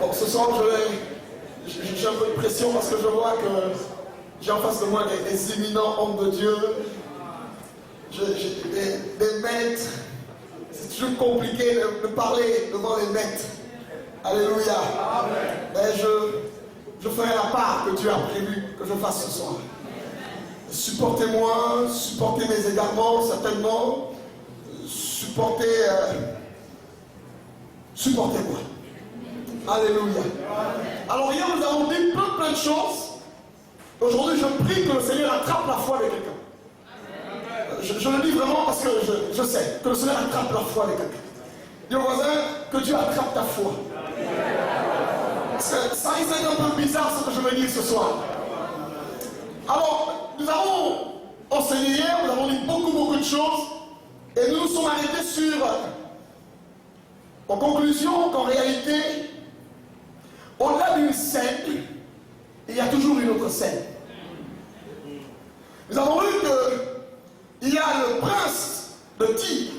Bon, ce soir, j'ai un peu de pression parce que je vois que j'ai en face de moi des éminents hommes de Dieu. J'ai des maîtres. C'est toujours compliqué de parler devant les maîtres. Alléluia. Mais je ferai la part que Dieu a prévu que je fasse ce soir. Supportez-moi, supportez mes égarements, certainement. Supportez-moi. Alléluia. Alors hier nous avons dit plein de choses. Aujourd'hui je prie que le Seigneur attrape la foi de quelqu'un. Je le dis vraiment parce que je sais que le Seigneur attrape la foi de quelqu'un. Dis au voisin que Dieu attrape ta foi. Ça risque d'être un peu bizarre ce que je vais dire ce soir. Alors nous avons enseigné hier, nous avons dit beaucoup de choses. Et nous nous sommes arrêtés en conclusion qu'en réalité, au-delà d'une scène, il y a toujours une autre scène. Nous avons vu qu'il y a le prince de Tyr,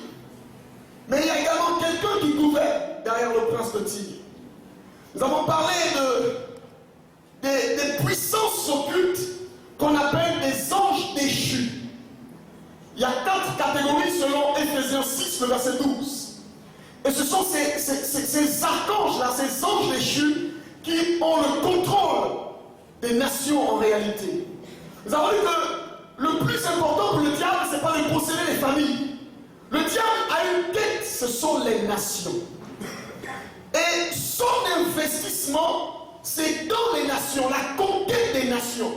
mais il y a également quelqu'un qui gouverne derrière le prince de Tyr. Nous avons parlé des puissances occultes qu'on appelle des anges déchus. Il y a 4 catégories selon Éphésiens 6, le verset 12. Et ce sont ces archanges-là, ces anges déchus, qui ont le contrôle des nations en réalité. Nous avons vu que le plus important pour le diable, ce n'est pas de posséder les familles. Le diable a une quête, ce sont les nations. Et son investissement, c'est dans les nations, la conquête des nations.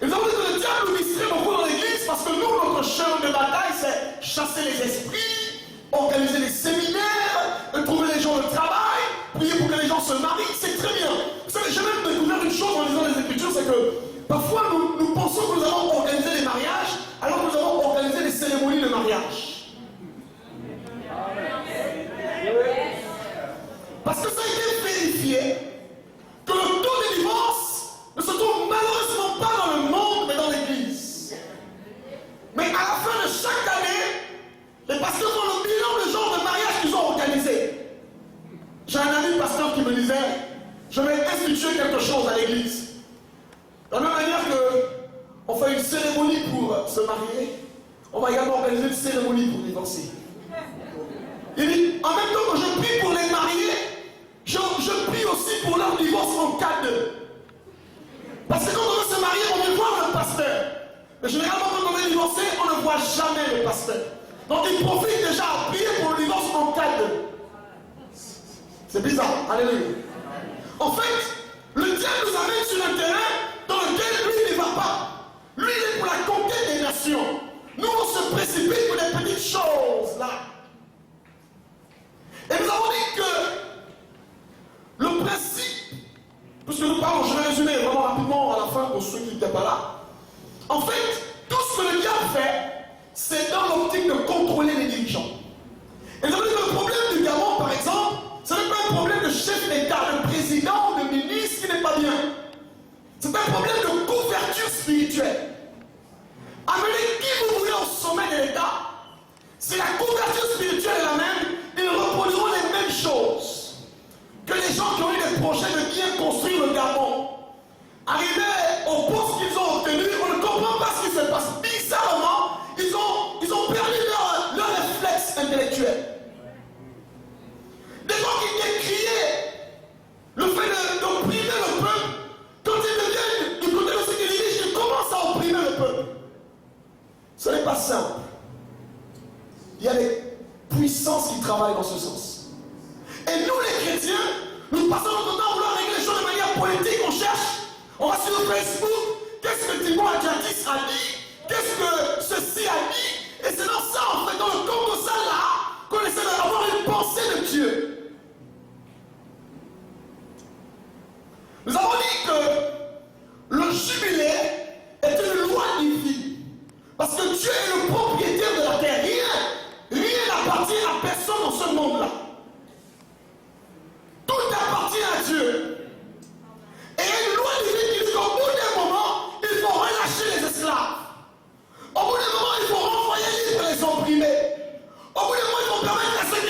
Et nous avons dit que le diable nous distrait beaucoup dans l'église parce que nous, notre chemin de bataille, c'est chasser les esprits, organiser des séminaires, trouver les gens de travail, prier pour que les gens se marient, c'est très bien. Vous savez, j'ai même découvert une chose en lisant les Écritures, c'est que parfois nous pensons que nous allons organiser des mariages alors que nous allons organiser des cérémonies de mariage. Parce que ça a été vérifié que le taux de divorce ne se trouve malheureusement pas dans le monde, mais dans l'église. Mais à la fin de chaque année, les pasteurs font le bilan du genre de mariage qu'ils ont organisé. J'ai un ami pasteur qui me disait, je vais instituer quelque chose à l'église. De la même manière qu'on fait une cérémonie pour se marier, on va également organiser une cérémonie pour divorcer. Il dit, en même temps que je prie pour les mariés, je prie aussi pour leur divorce en cas de. Parce que quand on veut se marier, on veut voir le pasteur. Mais généralement, quand on veut divorcer, on ne voit jamais le pasteur. Donc il profite déjà à prier pour le divorce en cas de. C'est bizarre. Alléluia. En fait, le diable nous amène sur un terrain dans lequel lui ne va pas. Lui, il est pour la conquête des nations. Nous, on se précipite pour des petites choses là. Et nous avons dit que le principe, puisque nous parlons, je vais résumer vraiment rapidement à la fin pour ceux qui n'étaient pas là. En fait, tout ce que le diable fait, c'est dans l'optique de contrôler les dirigeants. Et nous avons dit que le problème du Gabon, par exemple, ce n'est pas un problème de chef d'État, de président, de ministre qui n'est pas bien. C'est un problème de couverture spirituelle. Amenez qui vous voulez au sommet de l'État, si la couverture spirituelle est la même, ils reproduiront les mêmes choses que les gens qui ont eu des projets de bien construire le Gabon. Arrivés au poste qu'ils ont obtenu, on ne comprend pas ce qui se passe. Bizarrement, ils ont perdu leur réflexe intellectuel. Des gens qui décriaient le fait d'opprimer le peuple, quand ils deviennent du côté de ceux qui dirigent, ils commencent à opprimer le peuple. Ce n'est pas simple. Il y a des puissances qui travaillent dans ce sens. Et nous les chrétiens, nous passons notre temps à vouloir régler les choses de manière politique, on cherche, on va sur Facebook, qu'est-ce que Thibaut Adjatis a dit, qu'est-ce que ceci a dit, et c'est dans ça, en fait, dans le camp de ça là, qu'on essaie d'avoir une pensée de Dieu. Nous avons dit que le jubilé est une loi divine, parce que Dieu est le propriétaire de la terre, rien n'appartient à personne dans ce monde-là. Tout appartient à Dieu. Et il y a une loi divine qui dit qu'au bout d'un moment, il faut relâcher les esclaves. Au bout d'un moment, il faut renvoyer libre les opprimés. Au bout d'un moment, il faut permettre à ceux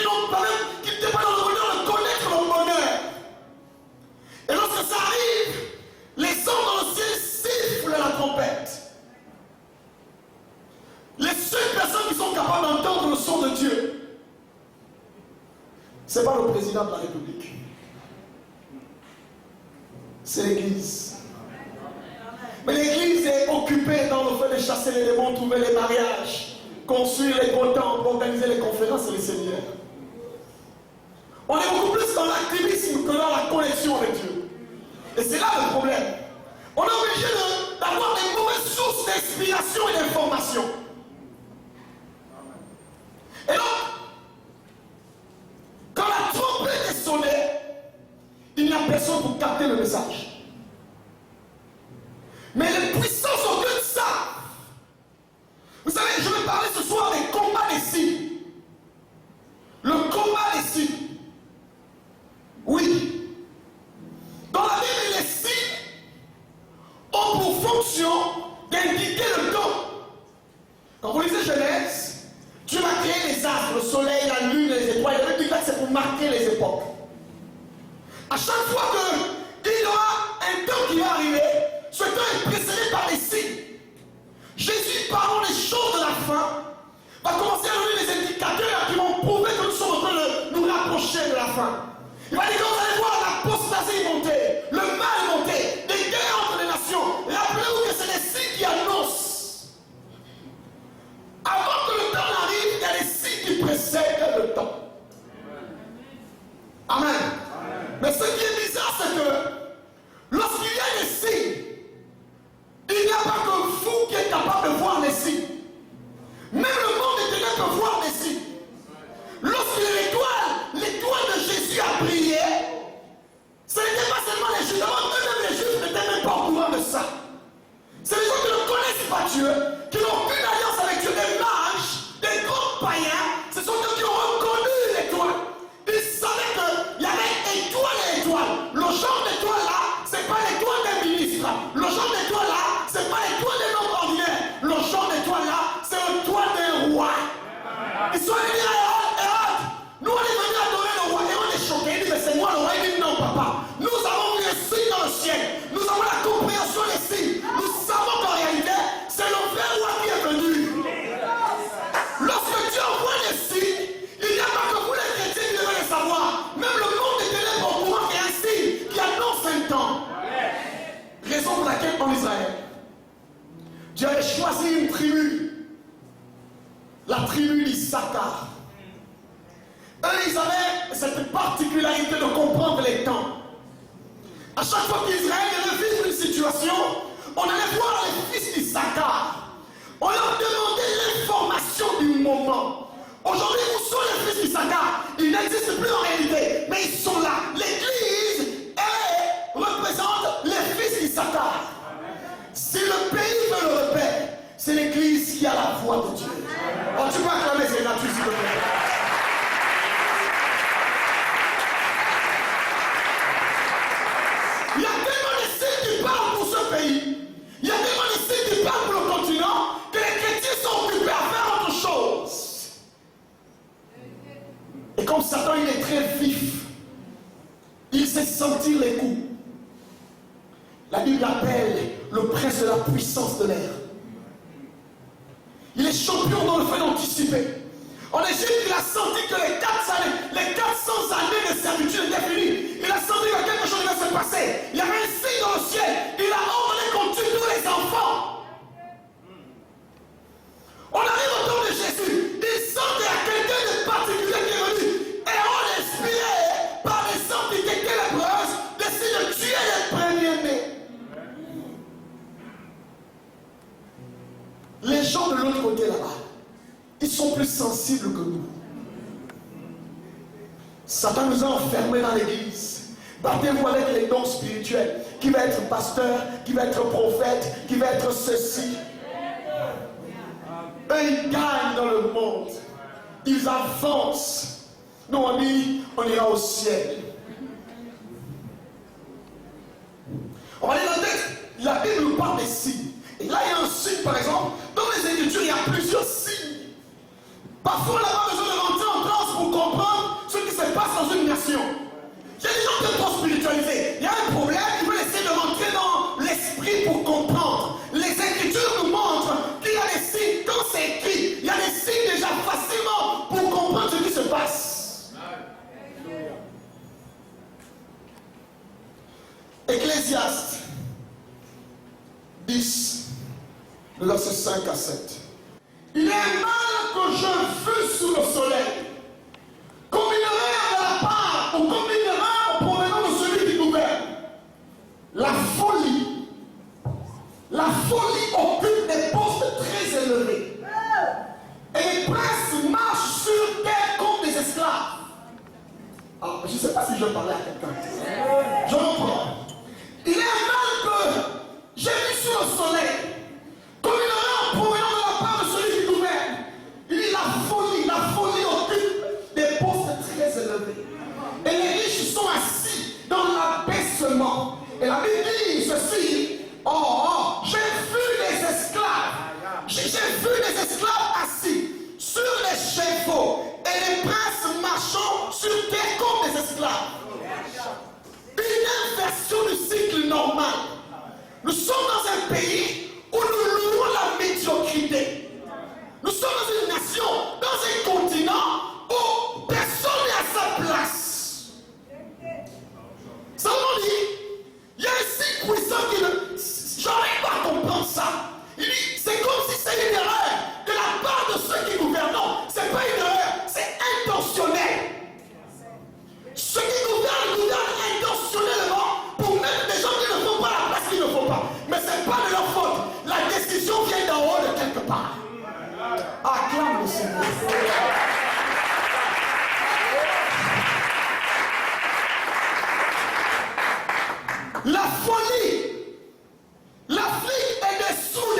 qui n'étaient pas dans le bonheur de connaître le bonheur. Ce n'est pas le président de la République. C'est l'Église. Mais l'Église est occupée dans le fait de chasser les démons, trouver les mariages, construire les gros temples, organiser les conférences et les séminaires. On est beaucoup plus dans l'activisme que dans la connexion avec Dieu. Et c'est là le problème. On est obligé d'avoir des mauvaises sources d'inspiration et d'information. Et donc, quand la trompette est sonnée, il n'y a personne pour capter le message. Mais les puissances occultes savent. Vous savez, je vais parler ce soir des combats des signes. Le combat des signes. Oui. Dans la Bible, les signes ont pour fonction d'indiquer le temps. Quand vous lisez Genèse, Dieu a créé les astres, le soleil, la lune, les étoiles. Il avait dit que c'est pour marquer les époques. À chaque fois qu'il y aura un temps qui va arriver, ce temps est précédé par des signes. Jésus, parlant des choses de la fin, va commencer à donner des indicateurs qui vont prouver que nous sommes en train de nous rapprocher de la fin. Il va dire que vous allez voir l'apostasie monter, le mal monter, des guerres entre les nations. Rappelez-vous que c'est des signes qui annoncent. Avant que le temps n'arrive, il y a des signes qui précèdent le temps. Amen. Mais ce qui est bizarre, c'est que lorsqu'il y a des signes, il n'y a pas que vous qui êtes capable de voir les signes. Même le monde éternel peut voir les signes. Lorsque l'étoile de Jésus a brillé, ce n'était pas seulement les Juifs. D'abord, eux-mêmes les Juifs n'étaient même pas au courant de ça. C'est les gens qui ne connaissent pas Dieu, qui n'ont aucune alliance avec Dieu, des mages, des grands païens. Ce sont eux qui ont reconnu l'étoile. Ils savaient qu'il y avait étoile et étoile. Le genre d'étoile là, ce n'est pas l'étoile d'un ministre. Le genre d'étoile là, ce n'est pas l'étoile d'un homme ordinaire. Le genre d'étoile là, c'est l'étoile d'un roi. Ils sont allés dire à Hérode, nous on est venus adorer le roi. Et on est choqués. Il dit, mais c'est moi le roi. Il dit, non papa. Nous avons vu les signes dans le ciel. Nous avons la compréhension des signes. Nous savons qu'en réalité, c'est le vrai roi qui est venu. Lorsque Dieu envoie des signes, il n'y a pas que vous les chrétiens qui devez les savoir. Même le monde est ténèbres au courant qu'il y a un signe qui annonce un temps. Raison pour laquelle en Israël, Dieu avait choisi une tribu. La tribu d'Issachar. Eux, ils avaient cette particularité de comprendre les temps. À chaque fois qu'Israël devait vivre une situation, on allait voir les fils d'Issachar. On leur demandait l'information du moment. Aujourd'hui, où sont les fils d'Issachar? Ils n'existent plus en réalité, mais ils sont là. L'Église, elle représente les fils d'Issachar. Si le pays veut le repère, c'est l'Église qui a la voix de Dieu. Oh, tu peux acclamer ces gratuits, s'il te plaît. Il y a tellement de signes qui parlent pour ce pays. Il y a tellement de signes qui parlent pour le continent que les chrétiens sont occupés à faire autre chose. Et comme Satan, il est très vif, il sait sentir les coups. La Bible l'appelle le prince de la puissance de l'air. Il est champion dans le fait d'anticiper. En Égypte, il a senti que les 400 années de servitude étaient finies. Il a senti que quelque chose devait se passer. Il y avait un signe dans le ciel. Il a ordonné qu'on tue tous les enfants. On arrive au temps de Jésus. Il sent qu'il y a quelqu'un de particulier qui est venu. Et on est inspiré par les entités ténébreuses décide de tuer les premiers-nés. Les gens de l'autre côté là-bas, ils sont plus sensibles que nous. Satan nous a enfermés dans l'église. Battez-vous avec les dons spirituels. Qui va être pasteur, qui va être prophète, qui va être ceci. Eux, ils gagnent dans le monde. Ils avancent. Nous, amis, on ira au ciel. On va aller dans le texte. La Bible nous parle des signes. Et là, il y a un signe, par exemple. Dans les Écritures, il y a plusieurs signes. Parfois, on n'a pas besoin de rentrer en transe pour comprendre ce qui se passe dans une nation. Il y a des gens qui sont trop spiritualisés. Il y a un problème, ils veulent essayer de rentrer dans l'esprit pour comprendre. Les Écritures nous montrent qu'il y a des signes. Quand c'est écrit, il y a des signes déjà facilement pour comprendre ce qui se passe. Ecclésiaste 10, le verset 5 à 7. Il est un mal que je fus sous le soleil, combinerait à la part ou combinera au provenant de celui qui gouverne. La folie occupe des postes très élevés. Et les princes marchent sur terre comme des esclaves. Alors, je ne sais pas si je parlais à quelqu'un. Je reprends. Il est un mal que j'ai vu sur le soleil, comme il aurait en provenant de la part de celui qui gouverne. Il dit la folie occupe des postes très élevés. Et les riches sont assis dans l'abaissement. Et la Bible dit ceci, j'ai vu des esclaves. J'ai vu des esclaves assis sur les chevaux et les princes marchant sur terre comme des esclaves. Une inversion du cycle normal. Nous sommes dans un pays où nous louons la médiocrité. Nous sommes dans une nation, dans un continent où personne n'est à sa place. Salomon dit, il y a un cycle puissant qui ne... J'arrive pas à comprendre ça. Il dit, c'est comme si c'est une erreur de la part de ceux qui gouvernent. Non, c'est pas une erreur, c'est intentionnel. Ceux qui gouvernent intentionnellement pour mettre des gens qui ne font pas la place qu'il ne faut pas. Mais ce n'est pas de leur faute. La décision vient d'en haut de quelque part. Acclame le Seigneur. La folie, l'Afrique est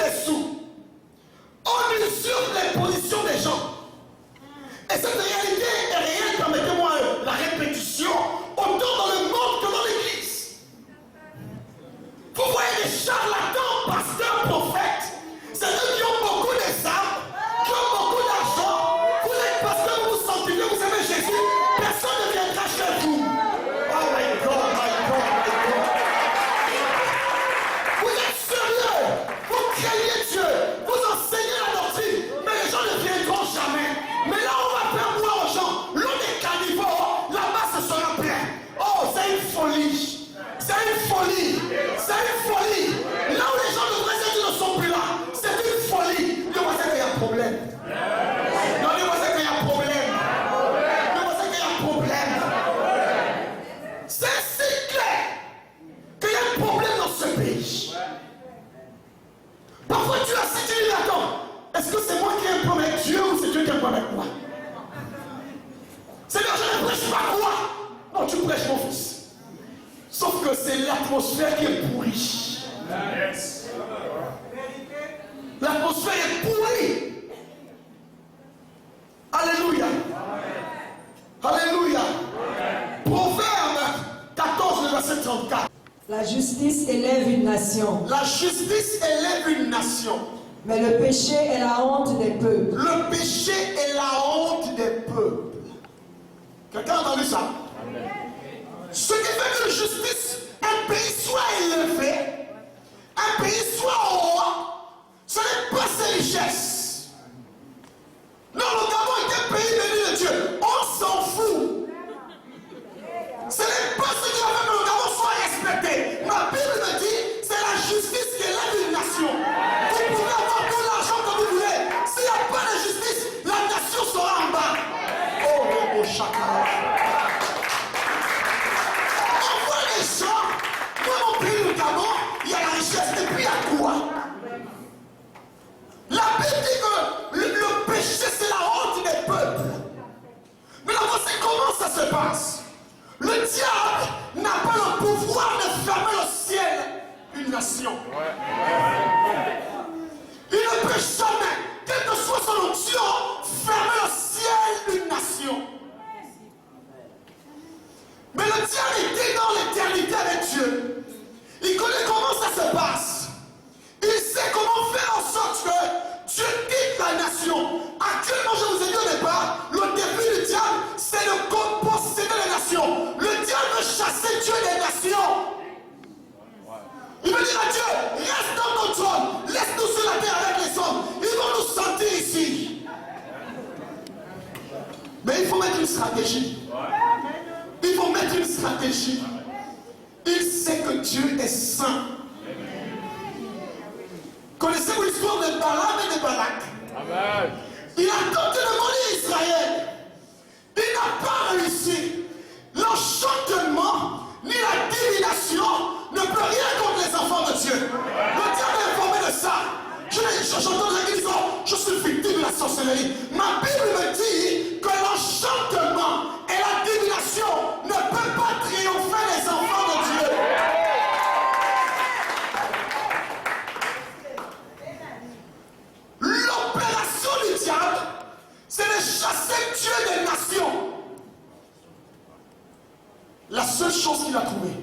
dessous. On usurpe les positions des gens. Et cette réalité est réelle, permettez-moi la répétition, autant dans le monde que dans l'église. Vous voyez des charlatans, pasteurs, prophètes, c'est eux qui ont beaucoup de âmes, qui ont beaucoup d'argent. Vous êtes pasteur, vous vous sentez, vous aimez Jésus, personne ne viendra chez vous. Oh my God, my God, my God. Vous êtes sérieux, vous craignez Dieu, vous enseignez la doctrine, mais les gens ne viendront jamais. Mais là, on va faire boire aux gens l'eau des caniveaux, là-bas ce sera plein. Oh, c'est une folie. C'est une folie. C'est une folie. Là où les gens devraient être, ils ne sont plus là. C'est une folie. Dis-moi qu'il y a un problème. Non, dis-moi qu'il y a un problème. Dis-moi qu'il y a un problème. C'est si clair qu'il y a un problème dans ce pays. Parfois tu as si tu dis d'accord. Est-ce que c'est moi qui ai un problème avec Dieu ou c'est Dieu qui a un problème avec moi? Seigneur, je ne prêche pas quoi? Non, tu prêches mon fils. Sauf que c'est l'atmosphère qui est pourrie. L'atmosphère est pourrie. Alléluia. Alléluia. Proverbe 14, verset 34. La justice élève une nation. La justice élève une nation. Mais le péché est la honte des peuples. Le péché est la honte des peuples. Quelqu'un a entendu ça? Ce qui fait que la justice, un pays soit élevé, un pays soit haut, ce n'est pas ses richesses. Non, le Gabon est un pays béni de Dieu. On s'en fout. Ce n'est pas ce qui va faire que le Gabon soit respecté. Ma Bible me dit, c'est la justice qui élève une nation. Vous pouvez avoir tout l'argent que vous voulez. S'il n'y a pas de justice, la nation sera en bas. Oh, oh, chacun. On voit les gens, dans mon pays, le Gabon, il y a la richesse et puis il y a quoi? La Bible dit que le péché, c'est la honte des peuples. Mais là, voici comment ça se passe. Le diable n'a pas le pouvoir de fermer le ciel d'une nation. Il ne peut jamais, quelle que soit son onction, fermer le ciel d'une nation. Mais le diable était dans l'éternité avec Dieu. Il connaît comment ça se passe. Il sait comment faire en sorte que Dieu quitte la nation. Actuellement, je vous ai dit au départ, le défi du diable, c'est de posséder les nations. Le diable veut chasser Dieu des nations. Il veut dire à Dieu, reste dans ton trône, laisse-nous sur la terre avec les hommes. Ils vont nous sentir ici. Mais il faut mettre une stratégie. Il faut mettre une stratégie. Il sait que Dieu est saint. Connaissez-vous l'histoire de Balaam et de Balak? Amen. Il a tenté de maudire Israël. Il n'a pas réussi. L'enchantement ni la divination ne peut rien contre les enfants de Dieu. Le diable est informé de ça. J'entends les gens disant, je suis victime de la sorcellerie. Ma Bible me dit que l'enchantement et la divination ne peuvent pas triompher les enfants de Dieu. L'opération du diable, c'est de chasser Dieu des nations. La seule chose qu'il a trouvée,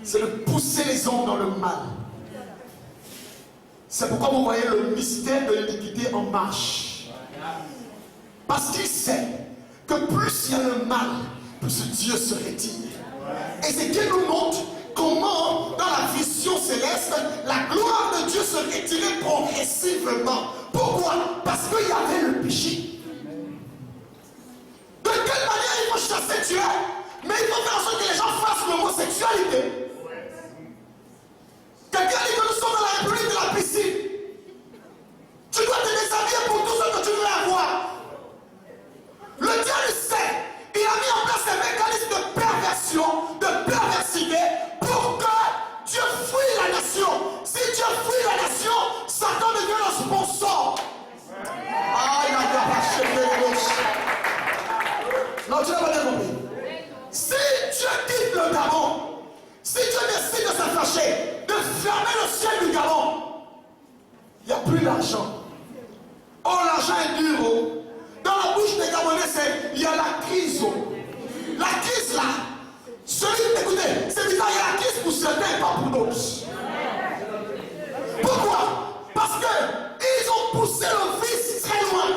c'est de pousser les hommes dans le mal. C'est pourquoi vous voyez le mystère de l'iniquité en marche. Parce qu'il sait que plus il y a le mal, plus Dieu se retire. Et c'est qu'il nous montre comment, dans la vision céleste, la gloire de Dieu se retirait progressivement. Pourquoi? Parce qu'il y avait le péché. De quelle manière il faut chasser Dieu? Mais il faut faire en sorte que les gens fassent l'homosexualité. Quelqu'un dit que nous sommes dans la République de la piscine. Tu dois te déshabiller pour tout ce que tu veux avoir. Le diable sait. Il a mis en place des mécanismes de perversion, de perversité, pour que Dieu fuit la nation. Si Dieu fuit la nation, Satan devient le sponsor. Ah, il n'a pas acheté les gauches. Non, tu n'as pas bien compris. Si Dieu quitte le Gabon, si Dieu décide de se fâcher, de fermer le ciel du Gabon, il n'y a plus d'argent. Oh, l'argent est dur. Oh. Dans la bouche des Gabonais, il y a la crise. Oh. La crise là, écoutez, c'est bizarre, il y a la crise pour certains et pas pour d'autres. Pourquoi? Parce qu'ils ont poussé le vice très loin.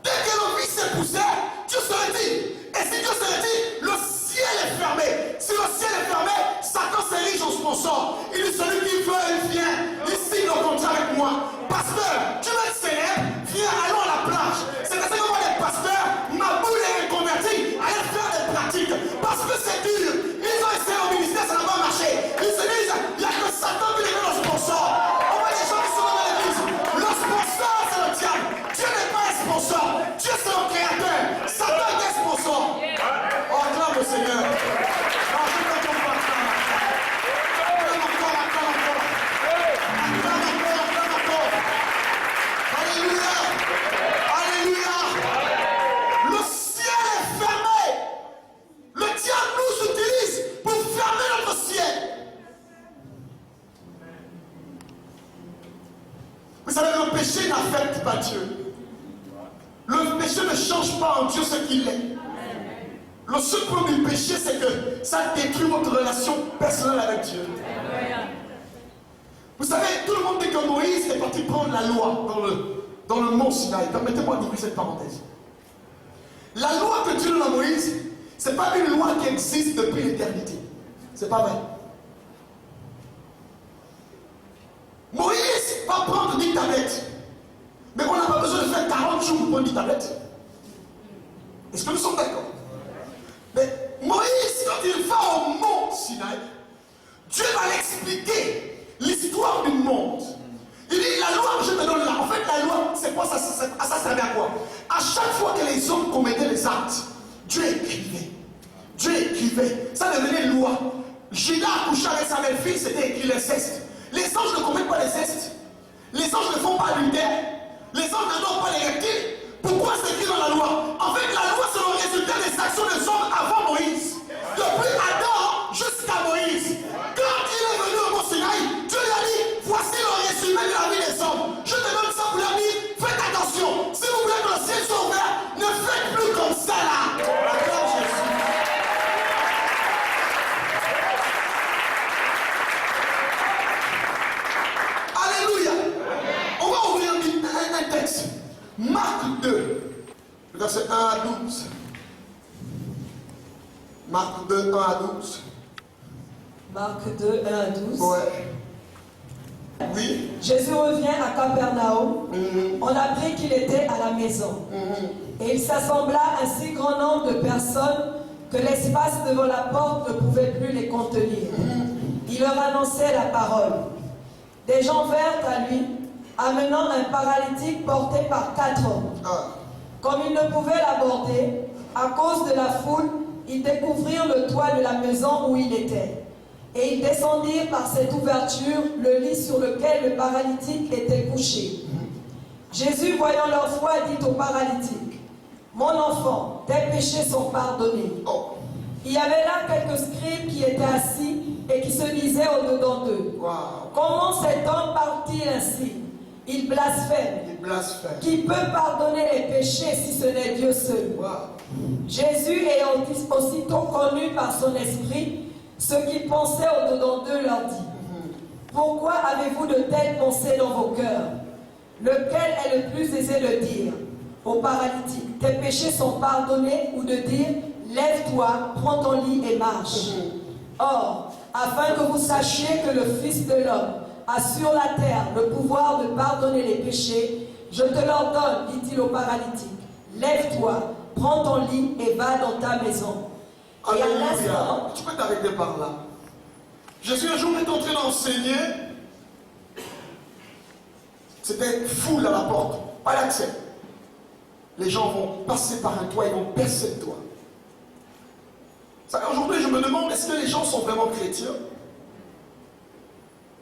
Dès que le vice est poussé, Dieu se retire. Et si Dieu se retire, le ciel est fermé. Si le ciel est fermé, Satan s'érige en sponsor. Il dit celui qui veut, il vient. Il signe le contrat avec moi. Pasteur, tu veux être célèbre? Viens, allons à la plage. C'est parce que moi, les pasteurs, ma boule est reconvertie. Allez faire des pratiques. Parce que c'est dur. Ils ont essayé au ministère, ça n'a pas marché. Ils se disent, il n'y a que Satan qui devient le sponsor. On voit des gens qui sont dans l'église. Le sponsor, c'est le diable. Dieu n'est pas un sponsor. Dieu, c'est le créateur. Satan est un sponsor. Oh, acclame le Seigneur. Vous savez, le péché n'affecte pas Dieu. Le péché ne change pas en Dieu ce qu'il est. Le seul problème du péché, c'est que ça détruit votre relation personnelle avec Dieu. Vous savez, tout le monde dit que Moïse est parti prendre la loi dans le mont Sinaï. Permettez-moi d'ouvrir cette parenthèse. La loi que Dieu donne à Moïse, ce n'est pas une loi qui existe depuis l'éternité. C'est pas vrai. Moïse va prendre 10 tablettes. Mais on n'a pas besoin de faire 40 jours pour prendre 10 tablettes. Est-ce que nous sommes d'accord? Mais Moïse, quand il va au mont Sinaï, Dieu va l'expliquer l'histoire du monde. Il dit, la loi que je te donne là, en fait la loi, c'est quoi ça? Ça servait à quoi? À chaque fois que les hommes commettaient les actes, Dieu écrivait. Dieu écrivait. Ça devenait loi. Judas accoucha avec sa belle-fille, c'était écrit l'inceste. Les anges ne commettent pas l'inceste. Les anges ne font pas l'adultère. Les anges n'adorent pas les reptiles. Pourquoi c'est écrit dans la loi? En fait, la loi, c'est le résultat des actions des hommes avant Moïse. Depuis Adam jusqu'à Moïse. Quand il est venu au mont Sinaï, Dieu lui a dit, voici le résumé de la vie des hommes. Je te donne ça pour leur dire, faites attention. Si vous voulez que le ciel soit ouvert, ne faites plus comme ça là. Acclame Jésus. Alléluia. On va ouvrir un texte. Marc 2, verset 1 à 12. Marc 2, 1 à 12. Marc 2, 1 à 12. Ouais. Oui. Jésus revient à Capernaum. On apprit qu'il était à la maison. Et il s'assembla un si grand nombre de personnes que l'espace devant la porte ne pouvait plus les contenir. Il leur annonçait la parole. Des gens vinrent à lui, amenant un paralytique porté par 4 hommes. Comme ils ne pouvaient l'aborder, à cause de la foule, ils découvrirent le toit de la maison où il était. Et ils descendirent par cette ouverture le lit sur lequel le paralytique était couché. Jésus, voyant leur foi, dit au paralytique, « Mon enfant, tes péchés sont pardonnés. » Il y avait là quelques scribes qui étaient assis et qui se disaient au-dedans d'eux, « Comment cet homme parle-t-il ainsi? Il blasphème. Qui peut pardonner les péchés si ce n'est Dieu seul? » Jésus, ayant aussitôt connu par son esprit ce qu'ils pensaient au-dedans d'eux, leur dit, « Pourquoi avez-vous de telles pensées dans vos cœurs? Lequel est le plus aisé de dire au paralytique, tes péchés sont pardonnés, ou de dire, lève-toi, prends ton lit et marche. Or, afin que vous sachiez que le Fils de l'homme a sur la terre le pouvoir de pardonner les péchés, je te l'ordonne, dit-il au paralytique, lève-toi, prends ton lit et va dans ta maison. Et à l'instant, tu peux t'arrêter par là. Jésus un jour est entré d'enseigner. C'était foule à la porte, pas d'accès. Les gens vont passer par un toit, ils vont percer le toit. Aujourd'hui, je me demande, est-ce que les gens sont vraiment chrétiens?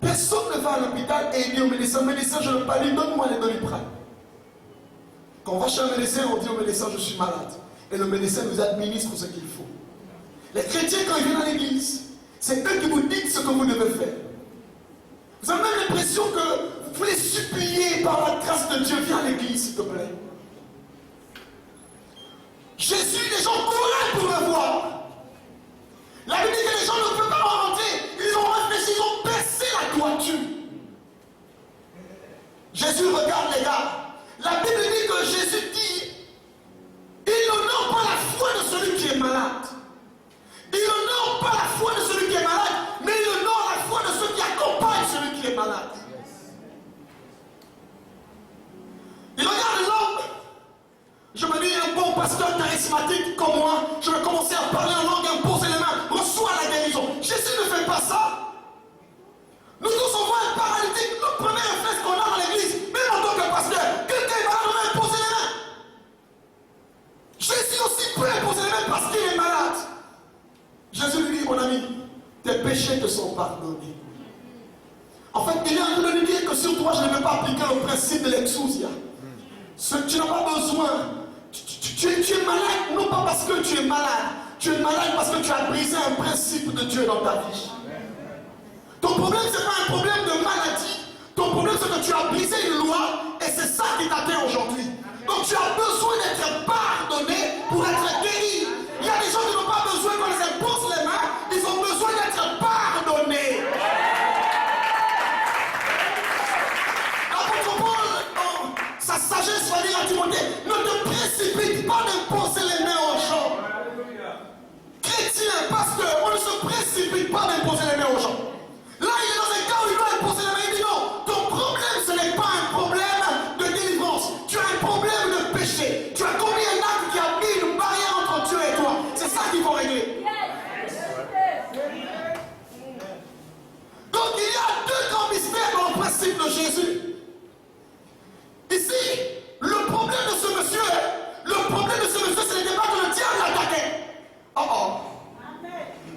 Personne ne va à l'hôpital et dit au médecin, je ne veux pas lui, donne-moi les Doliprane. Quand on va chez un médecin, on dit au médecin, je suis malade. Et le médecin nous administre ce qu'il faut. Les chrétiens, quand ils viennent à l'église, c'est eux qui vous disent ce que vous devez faire. Vous avez même l'impression que vous voulez supplier par la grâce de Dieu, viens à l'église, s'il te plaît. Jésus, les gens couraient pour le voir. La Bible dit que les gens ne peuvent pas rentrer. Ils ont réfléchi, ils ont percé la toiture. Jésus regarde les gars. La Bible dit que Jésus dit, il n'honore pas la foi de celui qui est malade. Il n'honore pas la foi de celui qui est malade, mais il honore la foi de ceux qui accompagnent celui qui est malade. Il regarde l'homme. Je me dis, un bon pasteur charismatique comme moi, je vais commencer à parler en langue, imposer les mains, reçois la guérison. Jésus ne fait pas ça. Nous tous on voit un paralytique, le premier réflexe qu'on a dans l'église, même en tant que pasteur, quelqu'un est malade, on va imposer les mains. Jésus aussi peut imposer les mains parce qu'il est malade. Jésus lui dit, mon ami, tes péchés te sont pardonnés. En fait, il est en train de lui dire que sur toi, je ne vais pas appliquer le principe de l'exousia. Tu n'as pas besoin. Tu es malade, non pas parce que tu es malade. Tu es malade parce que tu as brisé un principe de Dieu dans ta vie. Ton problème, ce n'est pas un problème de maladie. Ton problème, c'est que tu as brisé une loi et c'est ça qui t'atteint aujourd'hui. Donc tu as besoin d'être pardonné pour être guéri. Il y a des gens qui n'ont pas besoin qu'on les impose les mains, ils ont besoin d'être pardonnés. L'apôtre Paul, dans sa sagesse, va dire à Timothée, ne te précipite pas d'imposer les mains aux gens. Chrétien, pasteur, on ne se précipite pas d'imposer les mains aux gens. Là, il est dans un cas où il doit imposer les mains, il dit non, ton problème, ce n'est pas un problème de délivrance, tu as un problème de péché. Tu as commis un acte qui a mis une barrière entre Dieu et toi. C'est ça qu'il faut régler. Donc il y a deux grands mystères dans le principe de Jésus. Ici, le problème de ce monsieur, ce n'était pas que le diable l'attaquait.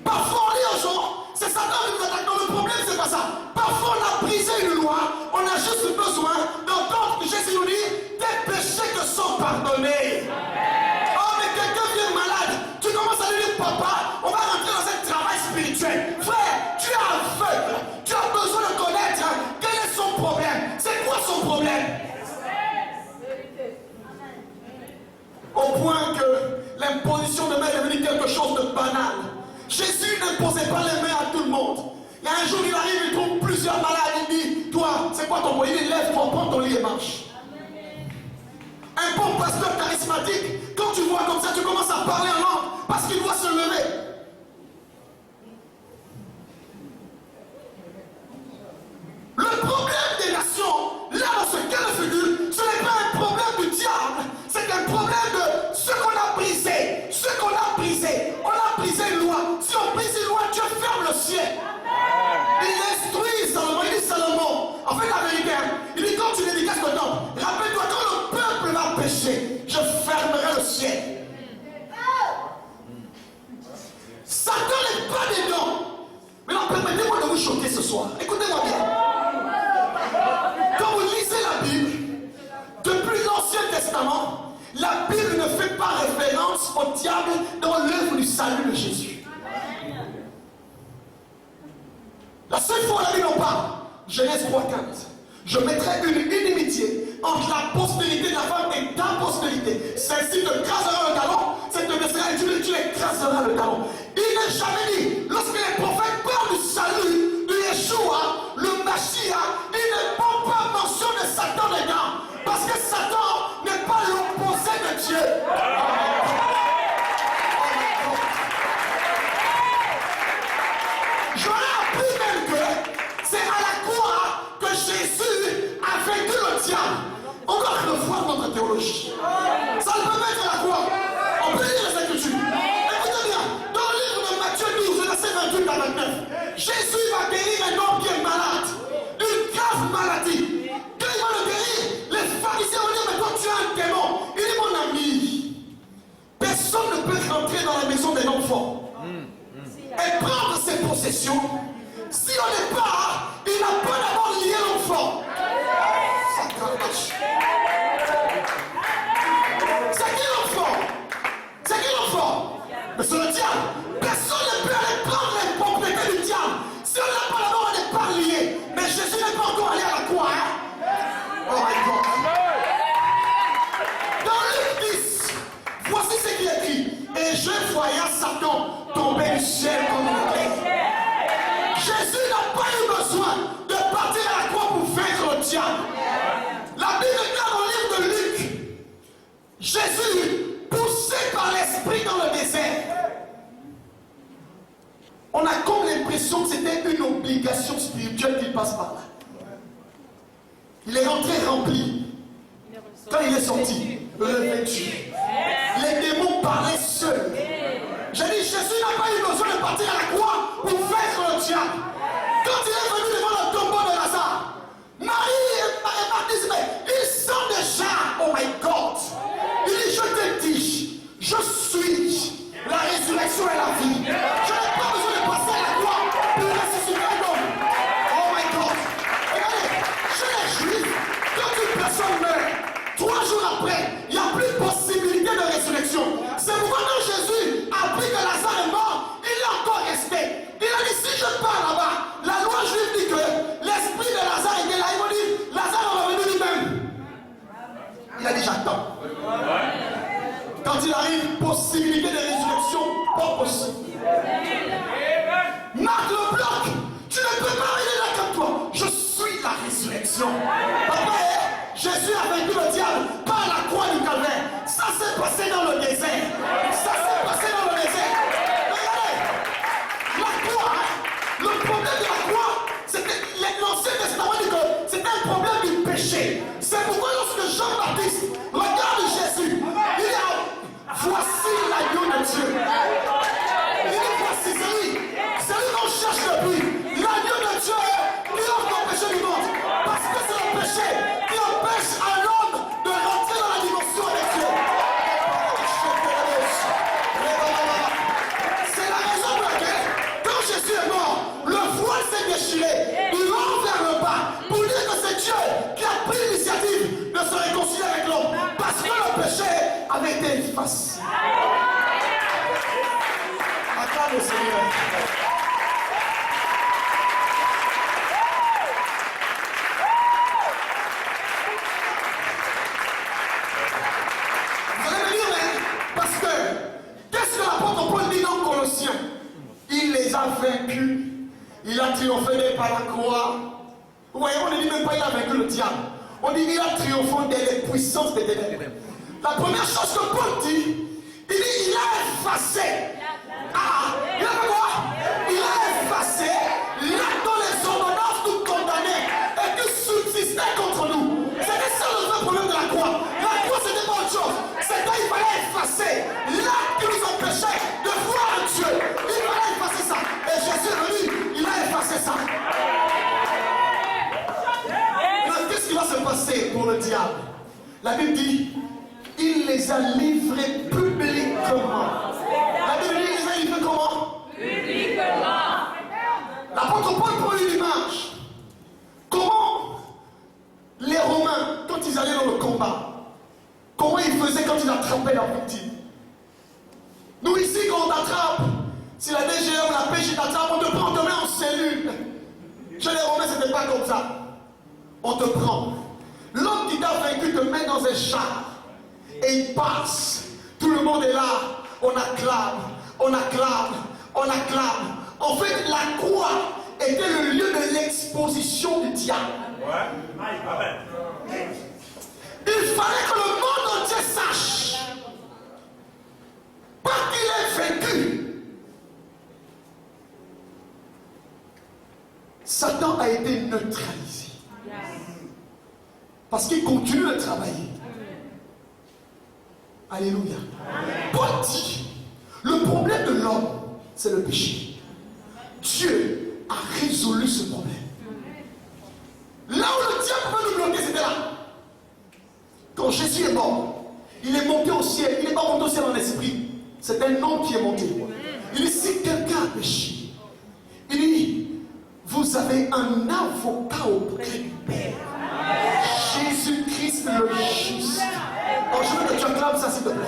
Parfois on dit aux gens, c'est Satan qui nous attaque. Non, le problème c'est pas ça. Parfois on a brisé une loi, on a juste besoin d'entendre que Jésus nous dit, tes péchés te sont pardonnés. Oh, mais quelqu'un vient malade, tu commences à lui dire, papa, on va rentrer dans un travail spirituel. Frère, tu es aveugle, tu as besoin de connaître quel est son problème. C'est quoi son problème? Au point que l'imposition de main est devenue quelque chose de banal. Jésus n'imposait pas les mains à tout le monde. Il y a un jour, il arrive, il trouve plusieurs malades, il dit, toi, c'est quoi ton problème? Il dit, lève-toi, prends ton lit et marche. Un bon pasteur charismatique, quand tu vois comme ça, tu commences à parler en langue parce qu'il doit se lever. Le problème des nations, là dans ce cas de figure, ce n'est pas un problème du diable, c'est un problème de ce qu'on a brisé. Ce qu'on a brisé, on a ciel. Il instruit Salomon, il dit Salomon, en fait la vérité, il dit quand tu dédicaces le temple, rappelle-toi quand le peuple va pécher, je fermerai le ciel. Satan n'est pas dedans. Maintenant, permettez-moi de vous choquer ce soir. Écoutez-moi bien. Quand vous lisez la Bible, depuis l'Ancien Testament, la Bible ne fait pas référence au diable dans l'œuvre du salut de Jésus. La seule fois où la Bible en parle, Genèse 3:15. Je mettrai une inimitié entre la postérité de la femme et ta postérité. Celle-ci te crasera le talon, cette te blessera et tu l'écraseras le talon. Il n'est jamais dit, lorsque les prophètes parlent du salut, de Yeshua, le Mashiach, ils ne font pas mention de Satan dedans. Parce que Satan n'est pas l'opposé de Dieu. J'aurais appris même que c'est à la croix que Jésus a vaincu le diable. On doit revoir notre théologie. Ça ne peut pas être à la croix. On peut lire les Écritures. Écoutez bien, dans le livre de Matthieu 12, verset 28 à 29, Jésus va guérir un homme qui est malade, une grave maladie. Quand il va le guérir, les pharisiens vont dire, mais toi tu as un démon. Il dit, mon ami, personne ne peut rentrer dans la maison des enfants et prendre ses possessions si au départ il n'a pas d'abord lié l'enfant. C'est qui l'enfant? C'est qui l'enfant? Mais c'est le diable. Personne ne peut aller prendre les propriétés du diable si on n'a pas d'abord un départ lié. Mais Jésus n'est pas encore allé à la croix. Oh my God. Dans Luc 10, voici ce qui est écrit. Et je voyais Satan tomber du ciel comme une clé. Jésus n'a pas eu besoin de partir à la croix pour vaincre le diable. La Bible est dans le livre de Luc. Jésus, poussé par l'esprit dans le désert, on a comme l'impression que c'était une obligation spirituelle qu'il passe par là. Il est rentré rempli. Quand il est sorti, revêtu. Les démons parlaient seuls. J'ai dit, Jésus n'a pas eu besoin de partir à la croix pour vaincre le diable. Quand il est venu devant le tombeau de Lazare, Marie et Marthe disent, mais ils sont déjà, oh my God. Il dit, je te dis, je suis la résurrection et la vie. Je n'ai pas besoin de passer à la croix pour ressusciter un homme. Oh my God. Regardez, chez les Juifs, quand une personne meurt, 3 jours après, il n'y a plus de possibilité de résurrection. C'est pourquoi quand Jésus a appris que Lazare est mort, il est encore resté. Il a dit, si je pars là-bas, la loi juive dit que l'esprit de Lazare était là. Il m'a dit, Lazare est revenu lui-même. Il a dit, j'attends. Quand il arrive, possibilité de résurrection, pas possible. Marc le bloc, tu ne peux pas arriver là comme toi. Je suis la résurrection. Papa, Jésus a vaincu le diable par la croix du calvaire. Ça s'est passé dans le désert. Ça s'est passé dans le désert. Regardez, la croix, le problème de la croix, c'était l'Ancien Testament dit que c'était un problème du péché. C'est pourquoi lorsque Jean-Baptiste regarde Jésus, il dit, voici l'agneau de Dieu. Il dit, voici, c'est lui qu'on cherche depuis. L'agneau de Dieu qui offre le péché du monde. Parce que c'est le péché qui empêche à l'homme de rentrer dans la dimension avec Dieu. C'est la raison pour laquelle, quand Jésus est mort, le voile s'est déchiré. Il va vers le bas pour dire que c'est Dieu qui a pris l'initiative de se réconcilier avec l'homme. Parce que le péché avait été effacé. Acclame le Seigneur. Vous allez me dire, mais parce que qu'est-ce que l'apôtre Paul dit dans Colossiens? Il les a vaincus. Il a triomphé par la croix. Vous voyez, on ne dit même pas il a vaincu le diable. On dit il a triomphé des puissances des ténèbres. La première chose que Paul dit, il dit il a effacé. Il a fait quoi? Il a effacé l'acte dont les ordonnances nous condamnaient et qui subsistaient contre nous. C'était ça le vrai problème de la croix. La croix c'était pas autre chose. C'était il fallait effacer l'acte qui nous empêchait de voir Dieu. Il fallait effacer ça. Et Jésus est venu La Bible dit, il les a livrés publiquement. La Bible dit, il les a livrés comment? Publiquement. L'apôtre Paul prend une image. Comment les Romains, quand ils allaient dans le combat, comment ils faisaient quand ils attrapaient leur victime? Nous ici, quand on t'attrape, si la DGR ou la PJ t'attrape, on te prend, on te met en cellule. Chez les Romains, c'était pas comme ça. On te prend. L'homme qui t'a vaincu te met dans un char. Et il passe. Tout le monde est là. On acclame, on acclame, on acclame. En fait, la croix était le lieu de l'exposition du diable. Il fallait que le monde entier sache. Pas qu'il est vaincu. Satan a été neutralisé. Parce qu'il continue de travailler. Alléluia. Paul dit, le problème de l'homme, c'est le péché. Dieu a résolu ce problème. Là où le diable peut nous bloquer, c'était là. Quand Jésus est mort, il est monté au ciel. Il n'est pas monté au ciel en esprit. C'est un homme qui est monté. Il dit, si quelqu'un a péché, il dit, vous avez un avocat auprès du Père. Jésus-Christ le juste. Alors je veux que tu acclames ça, s'il te plaît.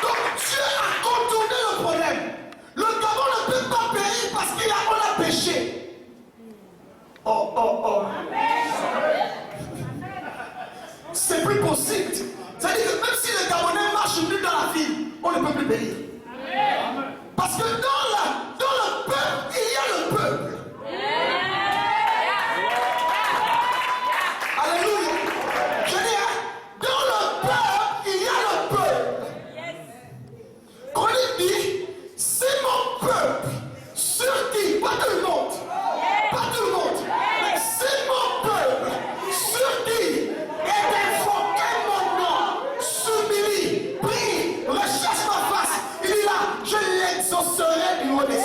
Donc Dieu a contourné le problème. Le Gabon ne peut pas périr parce qu'on a péché. Oh, oh, oh. C'est plus possible. C'est-à-dire que même si les Gabonais marchent nus dans la ville, on ne peut plus périr. Parce que dans le peuple, il y a le peuple. Alléluia. Je dis, dans le peuple, il y a le peuple. Quand il dit, c'est mon peuple, sur qui, pas tout le monde, pas tout le monde, mais c'est mon peuple, sur qui est invoqué mon nom, s'humilie, prie, recherche ma face. Il dit là, je l'exaucerai du haut des cieux.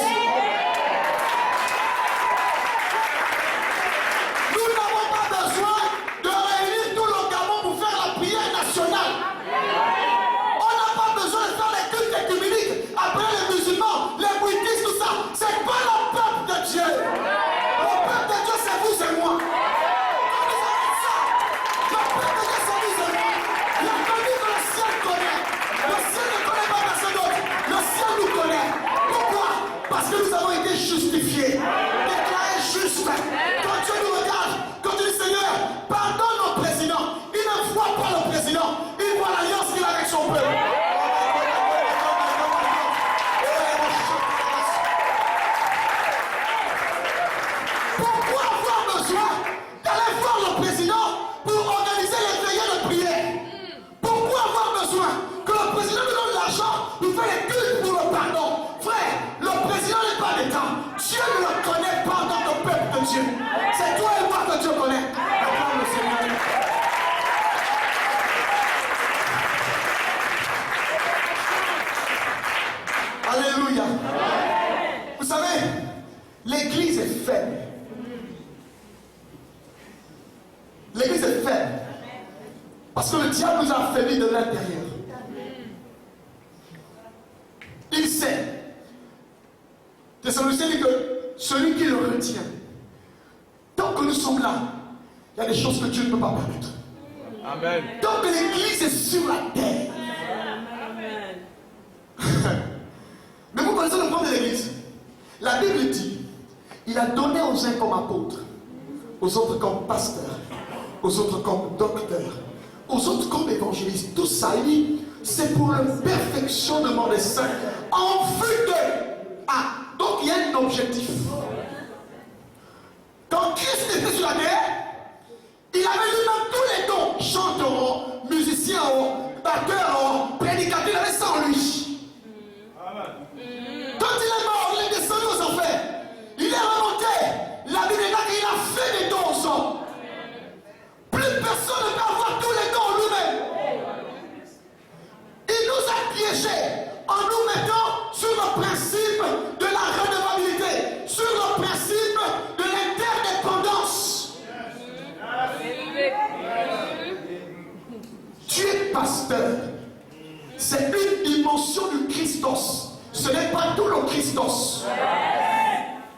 Nous n'avons pas besoin de réunir tout le Gabon pour faire la prière nationale. On n'a pas besoin de faire les cultes écuméniques après les musulmans, les bouddhistes, tout ça. C'est pas le peuple de Dieu. Le peuple de Dieu, c'est vous et moi. Quand vous avez ça, le peuple de Dieu, c'est vous et moi. La famille que le ciel connaît. Le ciel ne connaît pas personne d'autre. Le ciel nous connaît. Pourquoi? Parce que nous avons été justifiés. Déclarés justes. Quand Dieu nous regarde, quand tu dis Seigneur, pardonne au président, il ne voit pas le président, il voit l'alliance qu'il a avec son peuple. Pourquoi avoir besoin d'aller voir le président pour organiser les veillées de prière? Pourquoi avoir besoin que le président nous donne l'argent pour faire les cultes pour le pardon? Frère, le président n'est pas d'État. Dieu ne le connaît pas dans le peuple de Dieu. C'est toi et moi que Dieu connaît. Acclame le Seigneur. Alléluia. Vous savez, l'église est faible. L'église est faible. Parce que le diable nous a affaiblis de l'intérieur. Il sait. Thessaloniciens dit que celui qui le retient, tant que nous sommes là, il y a des choses que Dieu ne peut pas permettre. Amen. Tant que l'église est sur la terre. Mais vous connaissez le problème de l'église. La Bible dit, il a donné aux uns comme apôtres, aux autres comme pasteurs, aux autres comme docteurs, aux autres comme évangélistes. Tout ça, il dit, c'est pour le perfectionnement des saints, en vue de... Ah, donc il y a un objectif. Quand Christ était sur la terre, il avait lui-même tous les dons. Chanteur, musicien, batteur, prédicateur, il avait ça en lui. Quand il est mort, il est descendu aux enfers. Il est remonté. La Bible dit qu'il a fait des dons aux hommes. Plus personne ne peut avoir tous les dons lui-même. Il nous a piégés en nous mettant sur le principe de la pasteur, c'est une dimension du Christos. Ce n'est pas tout le Christos.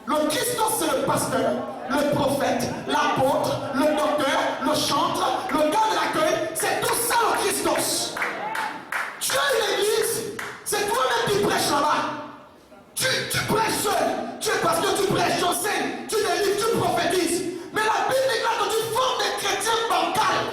Le Christos, c'est le pasteur, le prophète, l'apôtre, le docteur, le chantre, le gars de l'accueil. C'est tout ça le Christos. Tu as une église, c'est toi-même qui prêches là-bas. Tu prêches seul. Tu es pasteur, tu prêches, tu enseignes, tu délivres, tu prophétises. Mais la Bible déclare que tu formes des chrétiens bancals.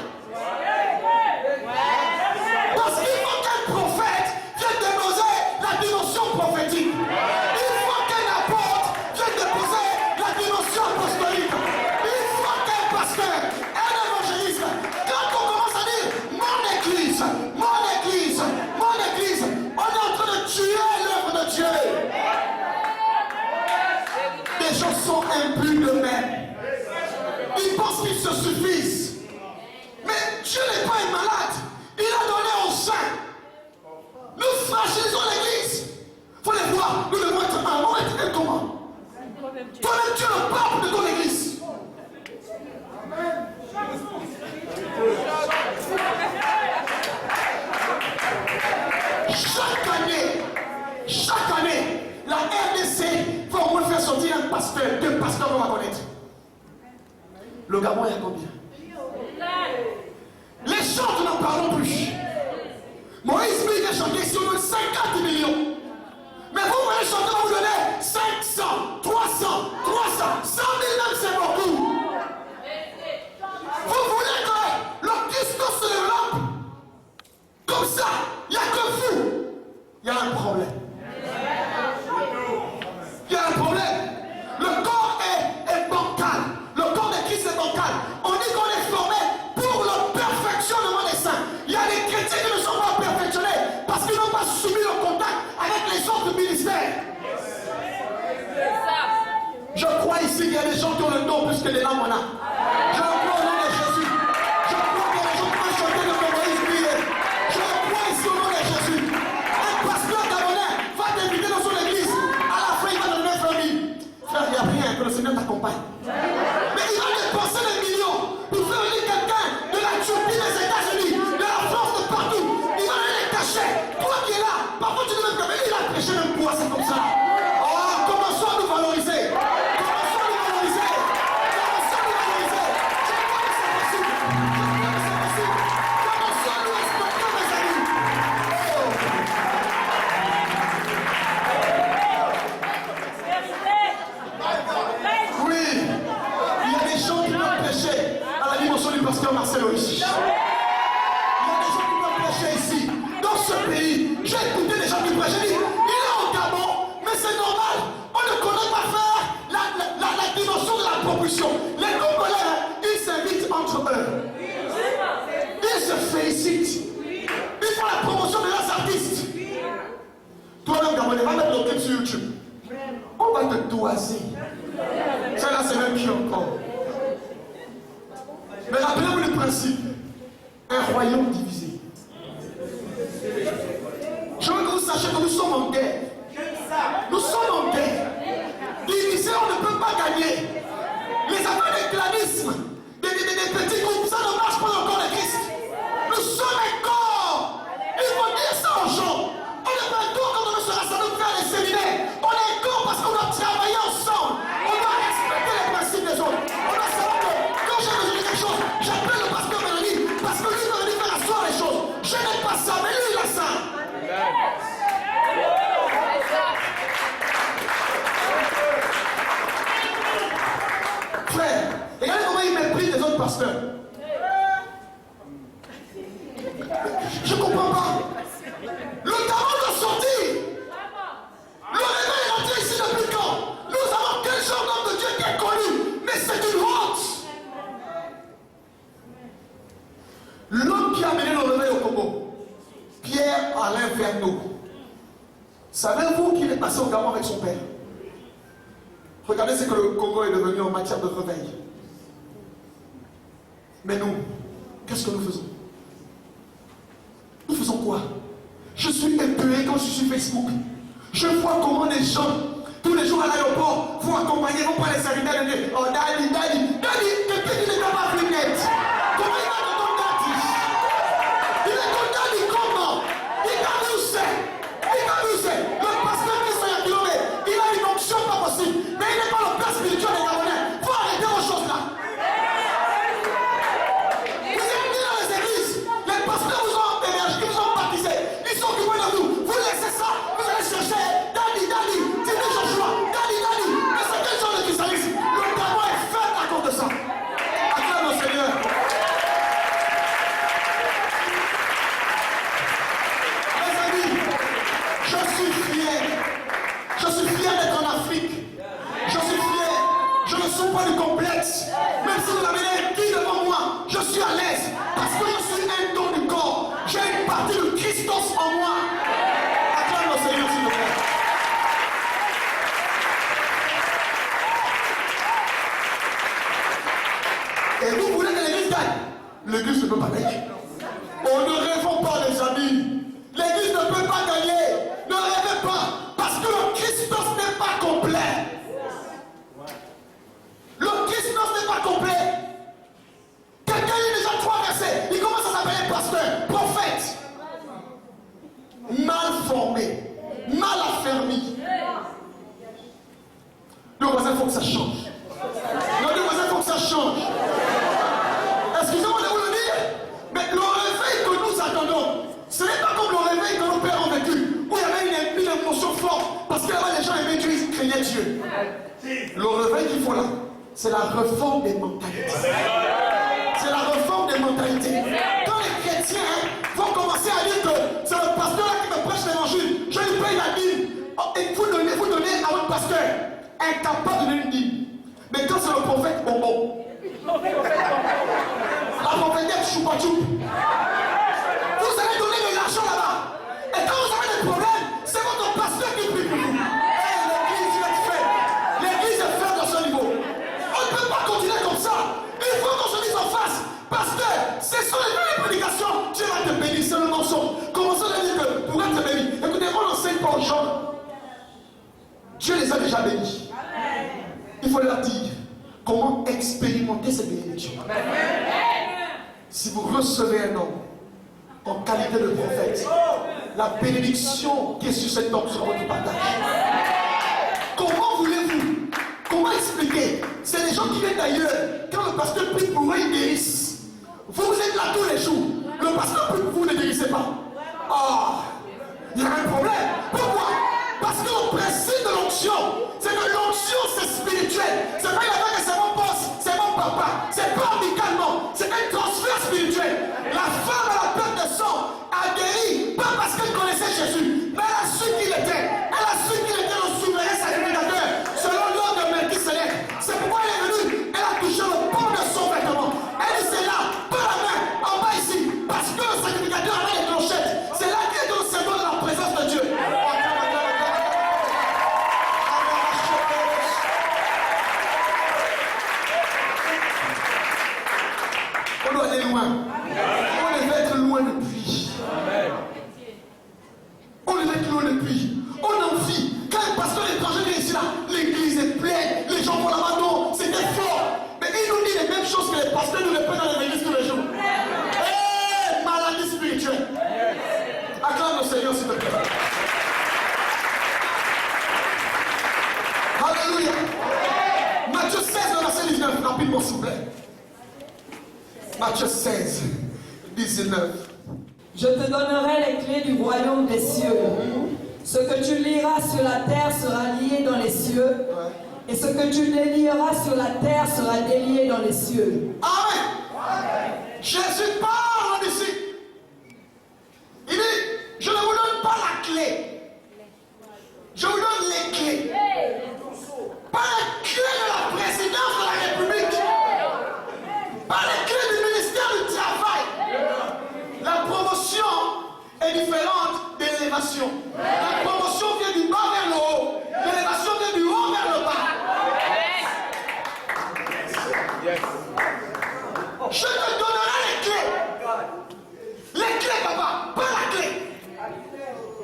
Parce qu'il faut qu'un prophète vienne déposer la dimension prophétique. Il faut qu'un apôtre vienne déposer la dimension apostolique. Il faut qu'un pasteur, un évangéliste, quand on commence à dire mon église, mon église, mon église, on est en train de tuer l'œuvre de Dieu. Les gens sont imbus d'eux-mêmes. Ils pensent qu'ils se suffisent. Mais Dieu n'est pas un malade. Il a donné aux saints. Nous fragilisons l'église. Il faut les voir. Nous devons être un. On va être comment? Toi-même, tu es le pape de ton église. Chaque année, la RDC va au moins faire sortir un pasteur, 2 pasteurs qu'on va connaître. Le Gabon, il y a combien? Les chants, nous n'en parlons plus. Moïse lui, il a chanté ici, on donne 50 millions. Mais vous voulez chanter, on vous donnez 500, 300, 100 000 même, c'est beaucoup. Vous voulez que le Christ se développe comme ça, il n'y a que vous. Il y a un problème. Il y a un problème. Le corps est bancal. Le corps de Christ est bancal. On dit qu'on est formé pour le perfectionnement des saints. Il y a des chrétiens qui ne sont pas perfectionnés parce qu'ils n'ont pas soumis le contact avec les autres ministères. Je crois ici qu'il y a des gens qui ont le don plus que les âmes en a. Je crois au nom de Jésus. Je crois qu'il y a des gens qui ont chanté le Moïse prier. Je crois ici au nom de Jésus. Un pasteur gabonais va t'inviter dans son église. À la fin, il va donner 20 000. Frère, il n'y a rien, que le Seigneur t'accompagne. Mais il va dépenser des millions pour faire venir quelqu'un de la Turquie, des États-Unis, de la France, de partout. Il va aller les cacher. Toi qui es là, par contre, tu ne veux pas venir, il a prêché même pour c'est comme ça. Oh, commençons à nous valoriser. Commençons à nous valoriser. Commençons à nous valoriser. Je crois que c'est possible. Je crois que c'est possible. Commençons à nous respecter, mes amis. Oui, il y a des gens qui peuvent prêcher à la dimension du pasteur Marcelo ici. Il y a des gens qui peuvent prêcher ici. Dans ce pays, j'ai écouté des gens qui prêchent. J'ai dit, il est au Gabon, mais c'est normal. On ne connaît pas faire la dimension de la propulsion. Les Congolais, ils s'invitent entre eux. Ils se félicitent. Ils font la promotion de leurs artistes. Toi-même, Gabonais, va mettre le clip sur YouTube. On va te toiser. Ça là, c'est même qui encore. Mais rappelez-vous le principe. Un royaume divisé. Je veux que vous sachiez que nous sommes en guerre. Nous sommes en guerre. Divisé, on ne peut pas gagner. Les affaires d'éclavisme, des petits groupes, ça ne marche pas dans le corps de Christ. Nous sommes un corps. Il faut dire ça aux gens. On n'est pas un corps quand on se rassemble pour faire des séminaires. On est un corps parce qu'on doit travailler ensemble. On doit respecter les principes des autres. On doit savoir que quand j'ai besoin de quelque chose, j'appelle le pasteur Mélanie parce que lui va venir faire asseoir les choses. Je n'ai pas ça, mais lui il a ça. Frère, regardez comment il méprise les autres pasteurs. Je ne comprends pas. Le Gabon doit sortir. Le réveil est rentré ici depuis quand? Nous avons quel genre d'homme de Dieu qui est connu? Mais c'est une honte. L'homme qui a mené le réveil au Congo, Pierre Alain Verneau. Savez-vous qu'il est passé au Gabon avec son père? Regardez ce que le Congo est devenu en matière de réveil. Mais nous, qu'est-ce que nous faisons? Nous faisons quoi? Je suis épuisé quand je suis sur Facebook. Je vois comment les gens, tous les jours à l'aéroport, vont accompagner, vont prendre les séminaires et dire, oh Dali, quelqu'un qui n'est pas africain. Comment il va de ton dati? Il est ton dati. l'église ne peut pas gagner. On ne rêve pas, les amis. L'église ne peut pas gagner. Ne rêvez pas. Parce que le Christos n'est pas complet. Le Christos n'est pas complet. Quelqu'un lit déjà 3 versets. Il commence à s'appeler pasteur, prophète. Mal formé, mal affermi. Le voisin, il faut que ça change. Le voisin, il faut que ça change. Excusez-moi de vous le dire, mais le réveil que nous attendons, ce n'est pas comme le réveil que nos pères ont vécu, où il y avait une émotion forte, parce que là-bas les gens aimaient Dieu, ils craignaient Dieu. Le réveil qu'il faut là, c'est la réforme des mentalités. C'est la réforme des mentalités. Quand les chrétiens vont commencer à dire que c'est le pasteur là qui me prêche l'évangile, je lui paye la dîme, et vous donnez à votre pasteur, incapable de donner une dîme. Mais quand c'est le prophète bonbon, la prophétesse choupa-choup, vous allez donner de l'argent là-bas. Et quand vous avez des problèmes, c'est votre pasteur qui prie pour vous. Et l'église est faible. L'église est faible dans ce niveau. On ne peut pas continuer comme ça. Il faut qu'on se dise en face. Pasteur, ce sont les mêmes prédications. Dieu va te bénir, c'est le mensonge. Commençons à dire que pour être béni. Écoutez, on n'enseigne pas aux gens. Dieu les a déjà bénis. Il faut leur dire comment expérimenter cette bénédiction. Si vous recevez un homme en qualité de prophète, la bénédiction qui est sur cet homme sera votre partage. Comment voulez-vous? Comment expliquer? C'est les gens qui viennent d'ailleurs. Quand le pasteur prie pour eux, ils guérissent. Vous êtes là tous les jours. Le pasteur prie pour vous, ne guérissez pas. Ah, il y a un problème. Pourquoi? Parce que le principe de l'onction, c'est que l'onction c'est spirituel. C'est pas la que c'est mon boss, c'est mon papa. C'est pas amicalement, c'est un transfert spirituel. La femme à la perte de sang a guéri, pas parce qu'elle connaissait Jésus, mais elle a su qu'il était. Elle a su qu'il était le souverain sacrificateur, selon l'ordre de Melchisédek. C'est pourquoi elle est venue. Elle a touché le port de son vêtement. Elle dit c'est là, pas la main, en bas ici, parce que le sacrificateur avait les clochettes. C'est là qu'il est le symbole de la présence de Dieu. On doit aller loin. On devait être loin depuis. On devait être loin depuis. On en vit. Quand un pasteur étranger vient ici là, l'église est pleine, les gens vont là-bas, non, c'était fort. Mais il nous dit les mêmes choses que les pasteurs nous répètent dans les églises tous les jours. Hé, maladie spirituelle. Acclame le Seigneur s'il te plaît. Alléluia. Matthieu 16, verset 19, rapidement s'il vous plaît. Matthieu 16, 19. Je te donnerai les clés du royaume des cieux. Ce que tu liras sur la terre sera lié dans les cieux. Et ce que tu délieras sur la terre sera délié dans les cieux. Amen. Jésus parle ici. Il dit, je ne vous donne pas la clé. Je vous donne les clés. Pas les clés de la présidence de la République. Pas les clés du ministère du Travail. La promotion est différente de l'élévation. La promotion vient du bas vers le haut. L'élévation vient du haut vers le bas. Je te donnerai les clés. Les clés, papa, pas la clé.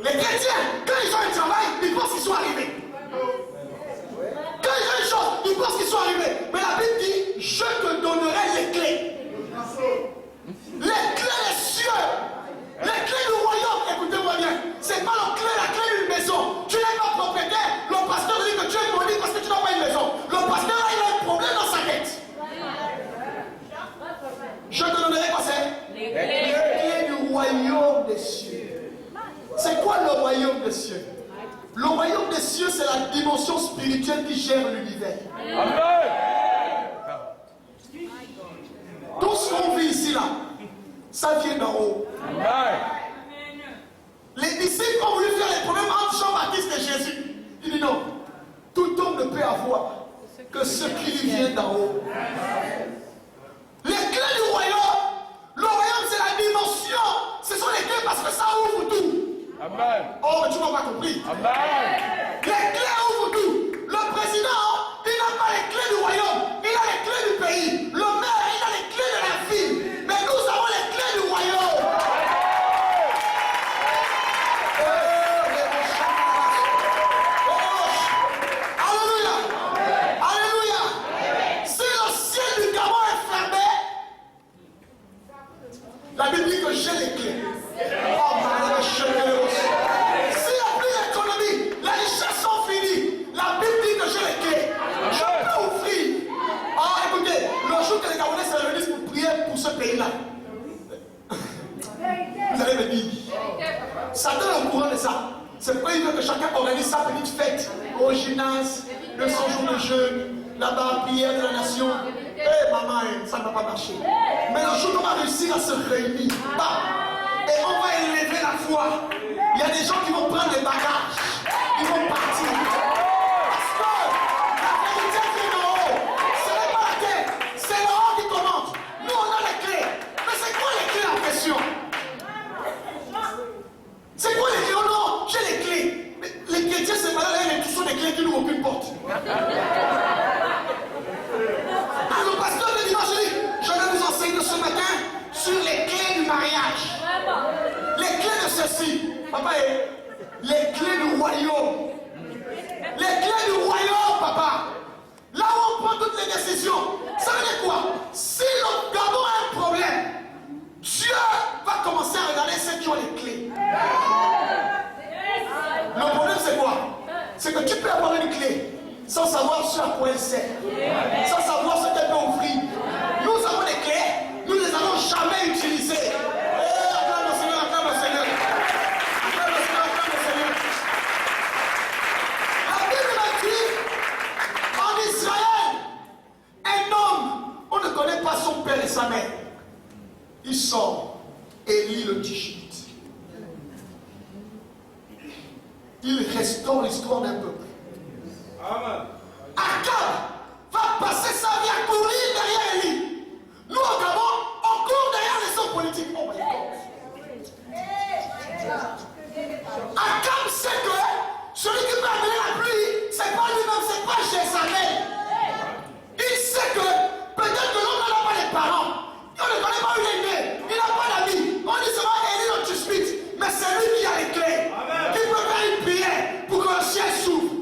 Les chrétiens, quand ils ont un travail, ils pensent qu'ils sont arrivés. Quand ils ont une chose, ils pensent qu'ils sont arrivés. Mais la Bible dit, je te donnerai les clés. Les clés des cieux. Les clés du royaume, écoutez-moi bien. C'est pas la clé d'une maison. Tu n'es pas propriétaire. Le pasteur dit que tu es maudit parce que tu n'as pas une maison. Le pasteur là, il a un problème dans sa tête. Je te donnerai quoi c'est? Les clés du royaume des cieux. C'est quoi le royaume des cieux? Le royaume des cieux, c'est la dimension spirituelle qui gère l'univers. Tout ce qu'on vit ici là, ça vient d'en haut. Les disciples ont voulu faire les problèmes entre Jean-Baptiste et Jésus. Il dit non, tout homme ne peut avoir que ce qui lui vient d'en haut. Les clés du royaume, le royaume c'est la dimension, ce sont les clés parce que ça ouvre tout. Amen. Oh, mais tu m'as pas compris. Amen. Les clés ouvrent tout. Le président, il n'a pas les clés du royaume, il a les clés du pays. Le maire, il a les clés de la ville. Mais nous La Bible dit que j'ai les clés. Oh, madame, si la plus l'économie, les richesses sont finies, la Bible dit que j'ai les clés. Je peux ouvrir. Oh, écoutez, le jour que les Gabonais se réunissent pour prier pour ce pays-là, vous allez me dire, Satan est au courant de ça. C'est pourquoi il veut que chacun organise sa petite fête au gymnase, le 100 jours de jeûne, là-bas, prière de la nation. Eh maman, ça ne va pas marcher. Mais le jour qu'on va réussir à se réunir, et on va élever la foi, il y a des gens qui vont prendre des bagages, ils vont partir. Parce que la vérité vient d'en haut. Ce n'est pas la terre, c'est le haut qui commande. Nous, on a les clés. Mais c'est quoi les clés en question? C'est quoi les clés? Oh non, j'ai les clés. Mais les chrétiens, c'est malade, ils sont des clés qui n'ouvrent aucune porte. Alors, pasteur, le dimanche, je vais vous enseigner ce matin sur les clés du mariage. Les clés de ceci. Papa, les clés du royaume. Les clés du royaume, papa. Là où on prend toutes les décisions. Ça veut dire quoi? Si le Gabon a un problème, Dieu va commencer à regarder si tu as les clés. Le problème, c'est quoi? C'est que tu peux avoir une clé sans savoir ce à quoi elle sert, sans savoir ce qu'elle peut offrir. Nous avons des clés, nous ne les avons jamais utilisées. Acclame le Seigneur, acclame le Seigneur. Acclame le Seigneur, acclame le Seigneur. La Bible m'a dit, en Israël, un homme, on ne connaît pas son père et sa mère. Il sort et lit le Tishbite. Il restaure l'histoire d'un peuple. Akab va passer sa vie à courir derrière Élie. Nous, au Gabon, on court derrière les hommes politiques. Oh my God. Akab sait que celui qui peut amener la pluie, c'est pas lui-même, c'est pas Jézabel. Il sait que peut-être que l'homme n'a pas les parents. On ne connaît pas où il est né. Il n'a pas d'amis. On dit seulement Élie le Tishbite. Mais c'est lui qui a les clés. Qui peut faire une prière pour que le ciel s'ouvre.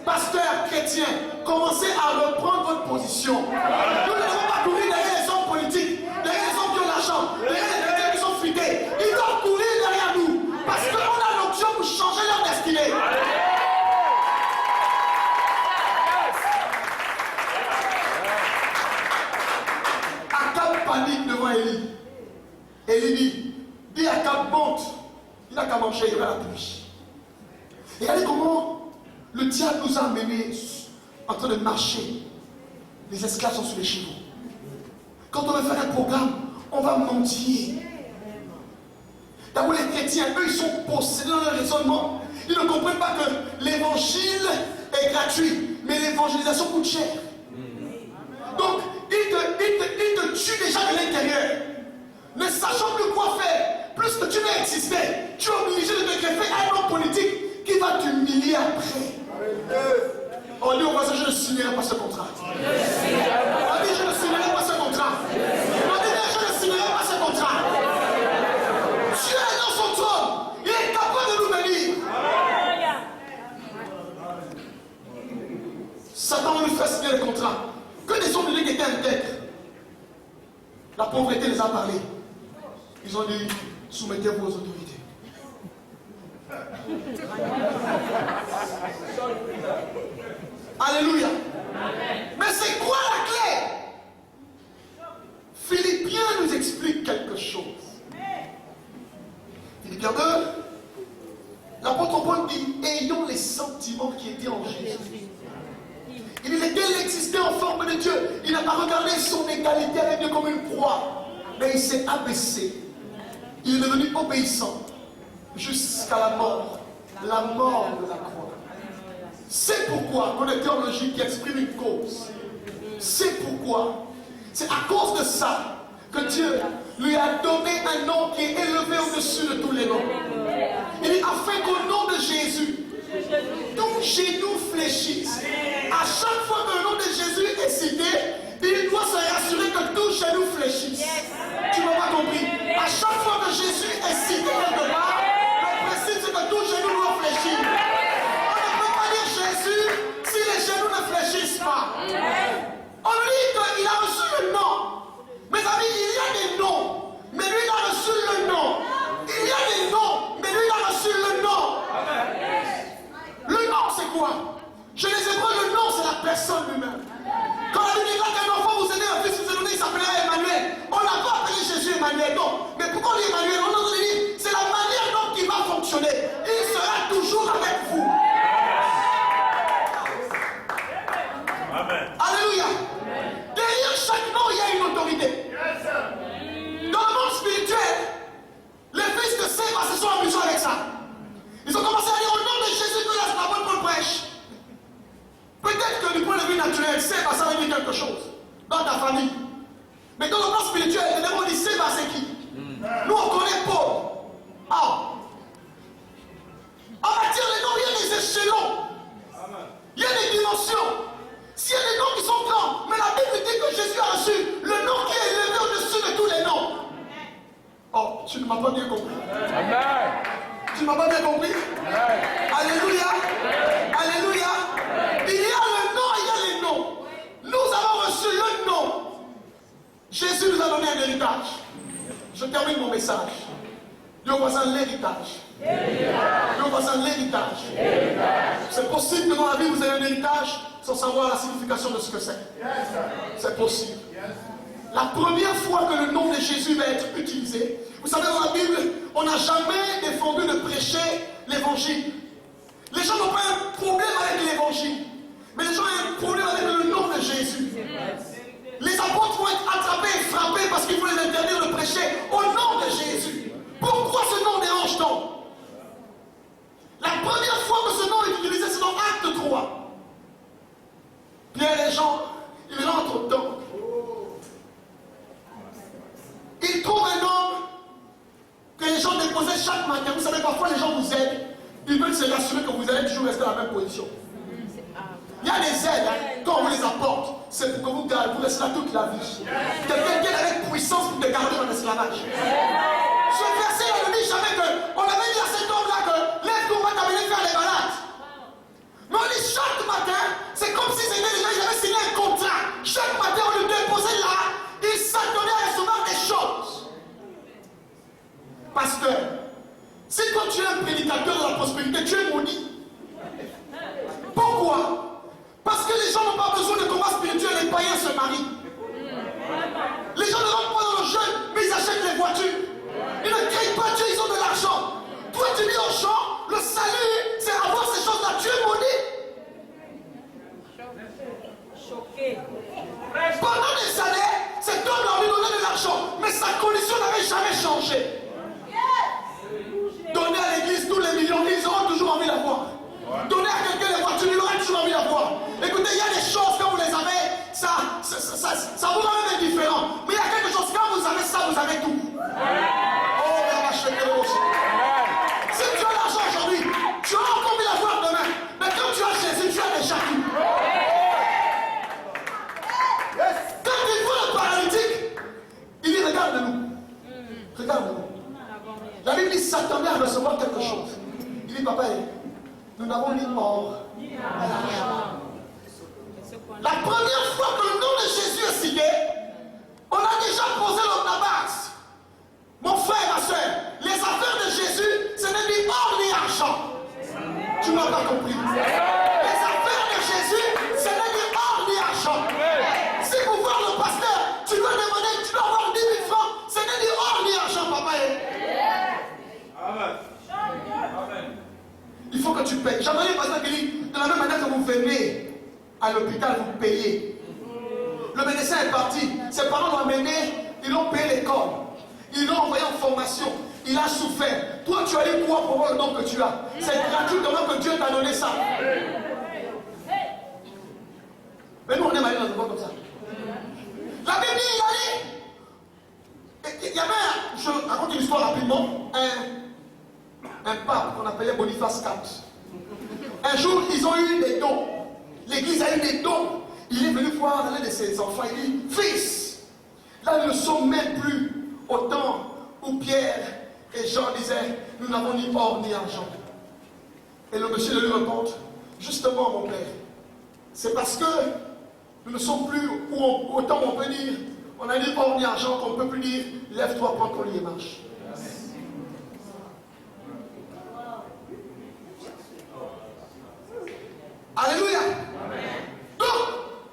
Pasteur chrétien, commencez à reprendre votre position. Nous ne devons pas courir derrière les hommes politiques, derrière les hommes qui ont l'argent, derrière les chrétiens qui sont futés. Ils doivent courir derrière nous. Parce qu'on a l'option pour changer leur destinée. Akab panique devant Élie. Élie dit Akab monte. Il n'a qu'à manger, il y aura la pluie. Et regardez comment le diable nous a amenés en train de marcher. Les esclaves sont sur les chevaux. Quand on veut faire un programme, on va mentir. D'abord les chrétiens, eux, ils sont possédés dans leur raisonnement. Ils ne comprennent pas que l'évangile est gratuit, mais l'évangélisation coûte cher. Donc, ils te tuent déjà de l'intérieur. Ne sachant plus quoi faire, plus que tu veux exister, tu es obligé de te greffer un homme politique qui va t'humilier après. On dit au voisin, je ne signerai pas ce contrat. On dit, je ne signerai pas ce contrat. On dit, je ne signerai pas ce contrat. Dieu est dans son trône. Il est capable de nous bénir. Satan nous fait signer le contrat. Que des hommes de l'Église étaient intègres. La pauvreté les a parlé. Ils ont dit, soumettez-vous aux autorités. Alléluia. Mais c'est quoi la clé? Philippiens nous explique quelque chose. Philippiens 2, l'apôtre Paul dit, ayons les sentiments qui étaient en Jésus. Il dit, lequel existait en forme de Dieu. Il n'a pas regardé son égalité avec Dieu comme une proie, mais il s'est abaissé. Il est devenu obéissant jusqu'à la mort de la croix. C'est pourquoi, on est théologie qui exprime une cause. C'est pourquoi, c'est à cause de ça que Dieu lui a donné un nom qui est élevé au-dessus de tous les noms. Il dit, afin qu'au nom de Jésus, tout genou fléchisse. À chaque fois que le nom de Jésus est cité, il doit se rassurer que tout genou fléchisse. Tu n'as pas compris? À chaque fois que Jésus est cité quelque part, le principe c'est que tout genou doit fléchir. On ne peut pas dire Jésus si les genoux ne fléchissent pas. On dit qu'il a reçu le nom. Mes amis, il y a des noms, mais lui il a reçu Tu ne m'as pas bien compris. Amen. Tu ne m'as pas bien compris? Amen. Alléluia. Alléluia. Il y a le nom, il y a les noms. Nous avons reçu le nom. Jésus nous a donné un héritage. Je termine mon message. Dieu voisin l'héritage. Dieu voisin l'héritage. C'est possible que dans la vie vous ayez un héritage sans savoir la signification de ce que c'est. C'est possible. La première fois que le nom de Jésus va être utilisé, vous savez, dans la Bible, on n'a jamais défendu de prêcher l'évangile. Les gens n'ont pas un problème avec l'évangile, mais les gens ont un problème avec le nom de Jésus. Les apôtres vont être attrapés et frappés parce qu'il faut les interdire de prêcher au nom de Jésus. Pourquoi ce nom dérange-t-on? La première fois que ce nom est utilisé, c'est dans Acte 3. Pierre et Jean, ils rentrent au temple. Ils trouvent un homme que les gens déposaient chaque matin. Vous savez, parfois les gens vous aident. Ils veulent se rassurer que vous allez toujours rester dans la même position. Il y a des aides, hein, quand on vous les apporte, c'est pour que vous gardez, vous restez là toute la vie. Quelqu'un qui est avec puissance pour te garder dans l'esclavage. Ce verset ne dit jamais qu'on avait dit à cet homme-là que lève-toi, on va t'amener faire les malades. Mais on dit chaque matin, c'est comme si c'était déjà, ils avaient signé un contrat. Chaque matin, on le déposait là, il s'attendait à recevoir des choses. Pasteur, si toi tu es un prédicateur de la prospérité, tu es maudit. Pourquoi? Parce que les gens n'ont pas besoin de combat spirituel, les païens se marient. Les gens ne rentrent pas dans le jeûne, mais ils achètent les voitures. Ils ne craignent pas Dieu, ils ont de l'argent. Toi tu dis aux gens, le salut, c'est avoir ces choses-là. Tu es maudit. Choqué. Pendant des années, cet homme leur lui donnait de l'argent, mais sa condition n'avait jamais changé. Donner à l'église tous les millions, ils auront toujours envie d'avoir. Donner à quelqu'un les voitures, il aura toujours envie d'avoir. Écoutez, il y a des choses, quand vous les avez, ça vous rend même indifférent. Mais il y a quelque chose, quand vous avez ça, vous avez tout. Oh, mais on va acheter aussi. Si tu as l'argent aujourd'hui, tu auras encore envie d'avoir demain. Mais quand tu as Jésus, tu as déjà tout. Quand il voit le paralytique, il dit regarde-nous. Regarde-nous. La Bible dit s'attendait à recevoir quelque chose. Il dit papa, nous n'avons ni or ni argent. La première fois que le nom de Jésus est cité, on a déjà posé la base. Mon frère, ma soeur, les affaires de Jésus, ce n'est ni or ni argent. Tu n'as pas compris. Les affaires de Jésus, ce n'est ni or ni argent. Si pour voir le pasteur, tu dois demander, tu dois avoir 10 000 francs, ce n'est ni or ni argent, papa. Il faut que tu payes. J'ai entendu le pasteur qui dit, de la même manière que vous venez à l'hôpital, vous payez. Le médecin est parti. Ses parents l'ont amené, ils l'ont payé l'école. Ils l'ont envoyé en formation. Il a souffert. Toi, tu as eu quoi pour avoir le nom que tu as? C'est gratuitement que Dieu t'a donné ça. Mais nous, on est mariés dans un monde comme ça. La Bible dit, il y avait, je raconte une histoire rapidement, un pape qu'on appelait Boniface IV. Un jour, ils ont eu des dons. L'église a eu des dons. Il est venu voir l'un de ses enfants. Il dit, fils, là nous ne sommes même plus au temps où Pierre et Jean disaient, nous n'avons ni or ni argent. Et le monsieur lui répond, justement mon père, c'est parce que nous ne sommes plus au temps où on peut dire, on n'a ni or ni argent, qu'on ne peut plus dire, lève-toi, prends ton lit et marche. Alléluia. Donc,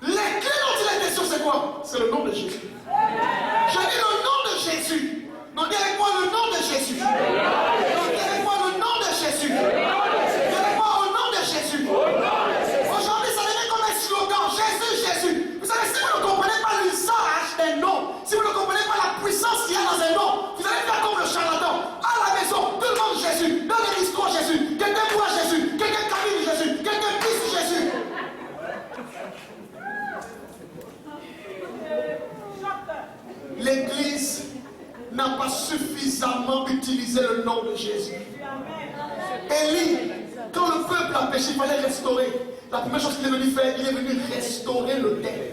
les clés dont il est question, c'est quoi? C'est le nom de Jésus. Je dis le nom de Jésus. Donc, dis avec moi le nom de Jésus. Donc, dis avec moi le nom de Jésus. Dis avec moi au nom de Jésus. Aujourd'hui, ça devient comme un slogan. Jésus, Jésus. Vous savez, si vous ne comprenez pas l'usage d'un nom, si vous ne comprenez pas la puissance qu'il y a dans un nom, vous allez faire comme le charlatan. À la maison, tout le monde Jésus. Dans les discours, Jésus. Quelqu'un voit Jésus. Quelqu'un camine Jésus. Quelqu'un pisse Jésus. L'Église n'a pas suffisamment utilisé le nom de Jésus. Élie, quand le peuple a péché, il fallait restaurer. La première chose qu'il est venu faire, il est venu restaurer le temple.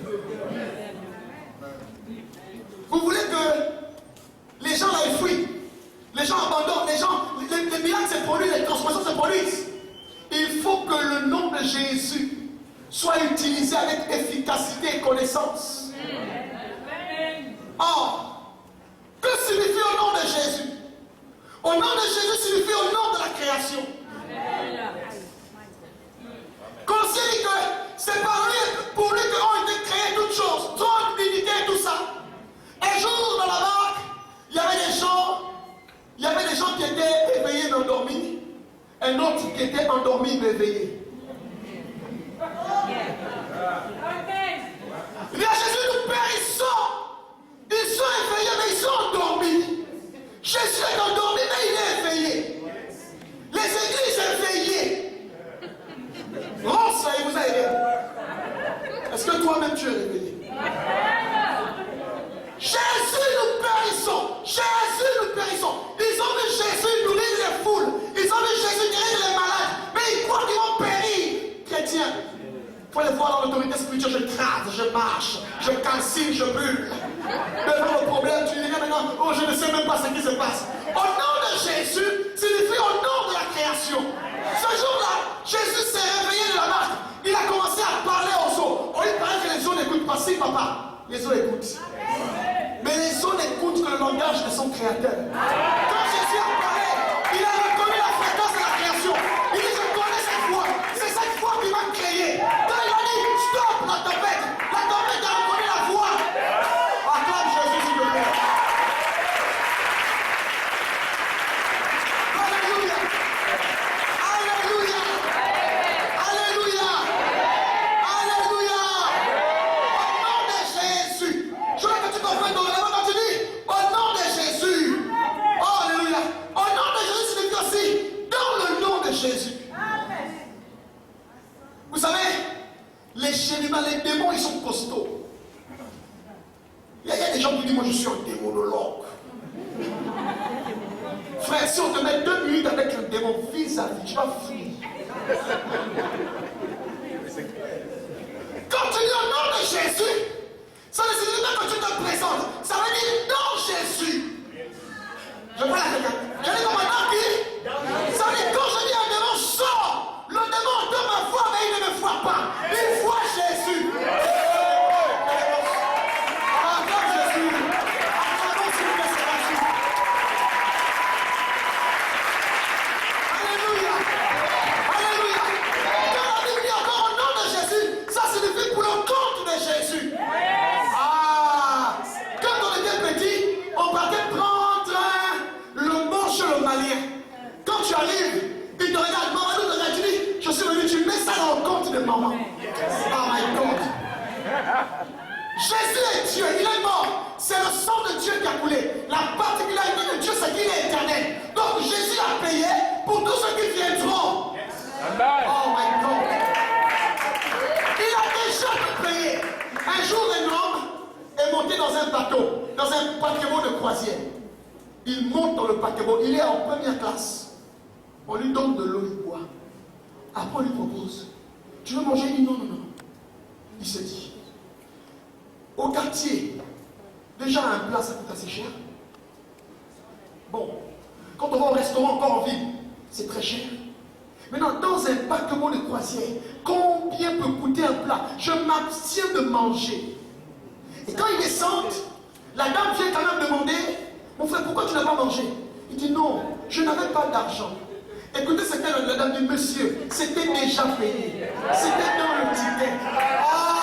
Vous voulez que les gens l'aient fui? Les gens abandonnent, les miracles se produisent, les transformations se produisent. Il faut que le nom de Jésus soit utilisé avec efficacité et connaissance. Or, que signifie au nom de Jésus? Au nom de Jésus signifie au nom de la création. Considérez que c'est par lui, pour lui qu'ont été créées toutes choses, trône, dignité et tout ça. Un jour dans la barque, il y avait des gens qui étaient éveillés mais endormis, un autre qui était endormi mais éveillé. Il y a Jésus, nous Père, ils sont éveillés mais ils sont endormis. Jésus est endormi mais il est éveillé. Les églises éveillées. Rance, il vous a éveillé. Est-ce que toi-même tu es réveillé? Jésus nous périssons. Jésus nous périssons. Ils ont vu Jésus nourrir les foules. Ils ont vu Jésus guérir les malades. Mais ils croient qu'ils vont périr. Chrétiens, il faut les voir dans l'autorité spirituelle. Je crase, je marche, je calcine, je brûle. Devant le problème, tu dis maintenant, oh je ne sais même pas ce qui se passe. Au nom de Jésus signifie au nom de la création. Ce jour-là, Jésus s'est réveillé de la barque. Il a commencé à parler aux eaux. Oh, il paraît que les eaux n'écoutent pas. Si, papa, les eaux écoutent. Mais les eaux n'écoutent que le langage de son créateur. Quand Jésus a parlé, il a reconnu la fréquence de la création. Il dit, je connais cette voix. C'est cette voix qui m'a créé. Quand il a dit, stop la tempête a reconnu la voix. Acclame Jésus, s'il te plaît. Alléluia. Alléluia. Alléluia. Alléluia. Au nom de Jésus. Je veux que tu comprennes ton élément quand tu dis au nom de Jésus. Oh, alléluia. Au nom de Jésus, signifie aussi dans le nom de Jésus. Vous savez, les chérubins, les démons, ils sont costauds. Il y a des gens qui disent, moi je suis un démonologue. Frère, si on te met 2 minutes avec le démon vis-à-vis, tu vas fuir. Quand tu dis au nom de Jésus, ça ne signifie pas que tu te présentes. Ça veut dire dans Jésus. Je parle à quelqu'un. Je dis comme un homme qui. Ça veut dire quand je dis un démon sort, le démon entend ma voix, mais il ne me voit pas. Il voit Jésus. Acclame Jésus. Acclamons s'il vous plaît, c'est Jésus. Alléluia. Alléluia. Quand la Bible dit encore au nom de Jésus, ça signifie pour le compte de Jésus. Ah, quand on était petit, on partait prendre le manche le malien. Quand tu arrives, il te regarde, maman nous te regarde, tu dis, je suis venu, tu mets ça dans le compte de maman. Oh my God. Jésus est Dieu, il est mort. C'est le sang de Dieu qui a coulé. La particularité de Dieu, c'est qu'il est éternel. Donc Jésus a payé pour tous ceux qui viendront. Oh my God. Il a déjà tout payé. Un jour, un homme est monté dans un bateau, dans un paquebot de croisière. Il monte dans le paquebot, il est en première classe. On lui donne de l'eau, il boit. Après, on lui propose, tu veux manger? Il dit non, non, non. Il se dit, au quartier, déjà un plat, ça coûte assez cher. Bon, quand on va au restaurant encore en ville, c'est très cher. Maintenant, dans un paquebot de croisière, combien peut coûter un plat? Je m'abstiens de manger. Et quand ils descendent, la dame vient quand même demander, mon frère, pourquoi tu n'as pas mangé? Il dit non, je n'avais pas d'argent. Écoutez ce que la dame dit, monsieur, c'était déjà payé. C'était dans le ticket. Ah!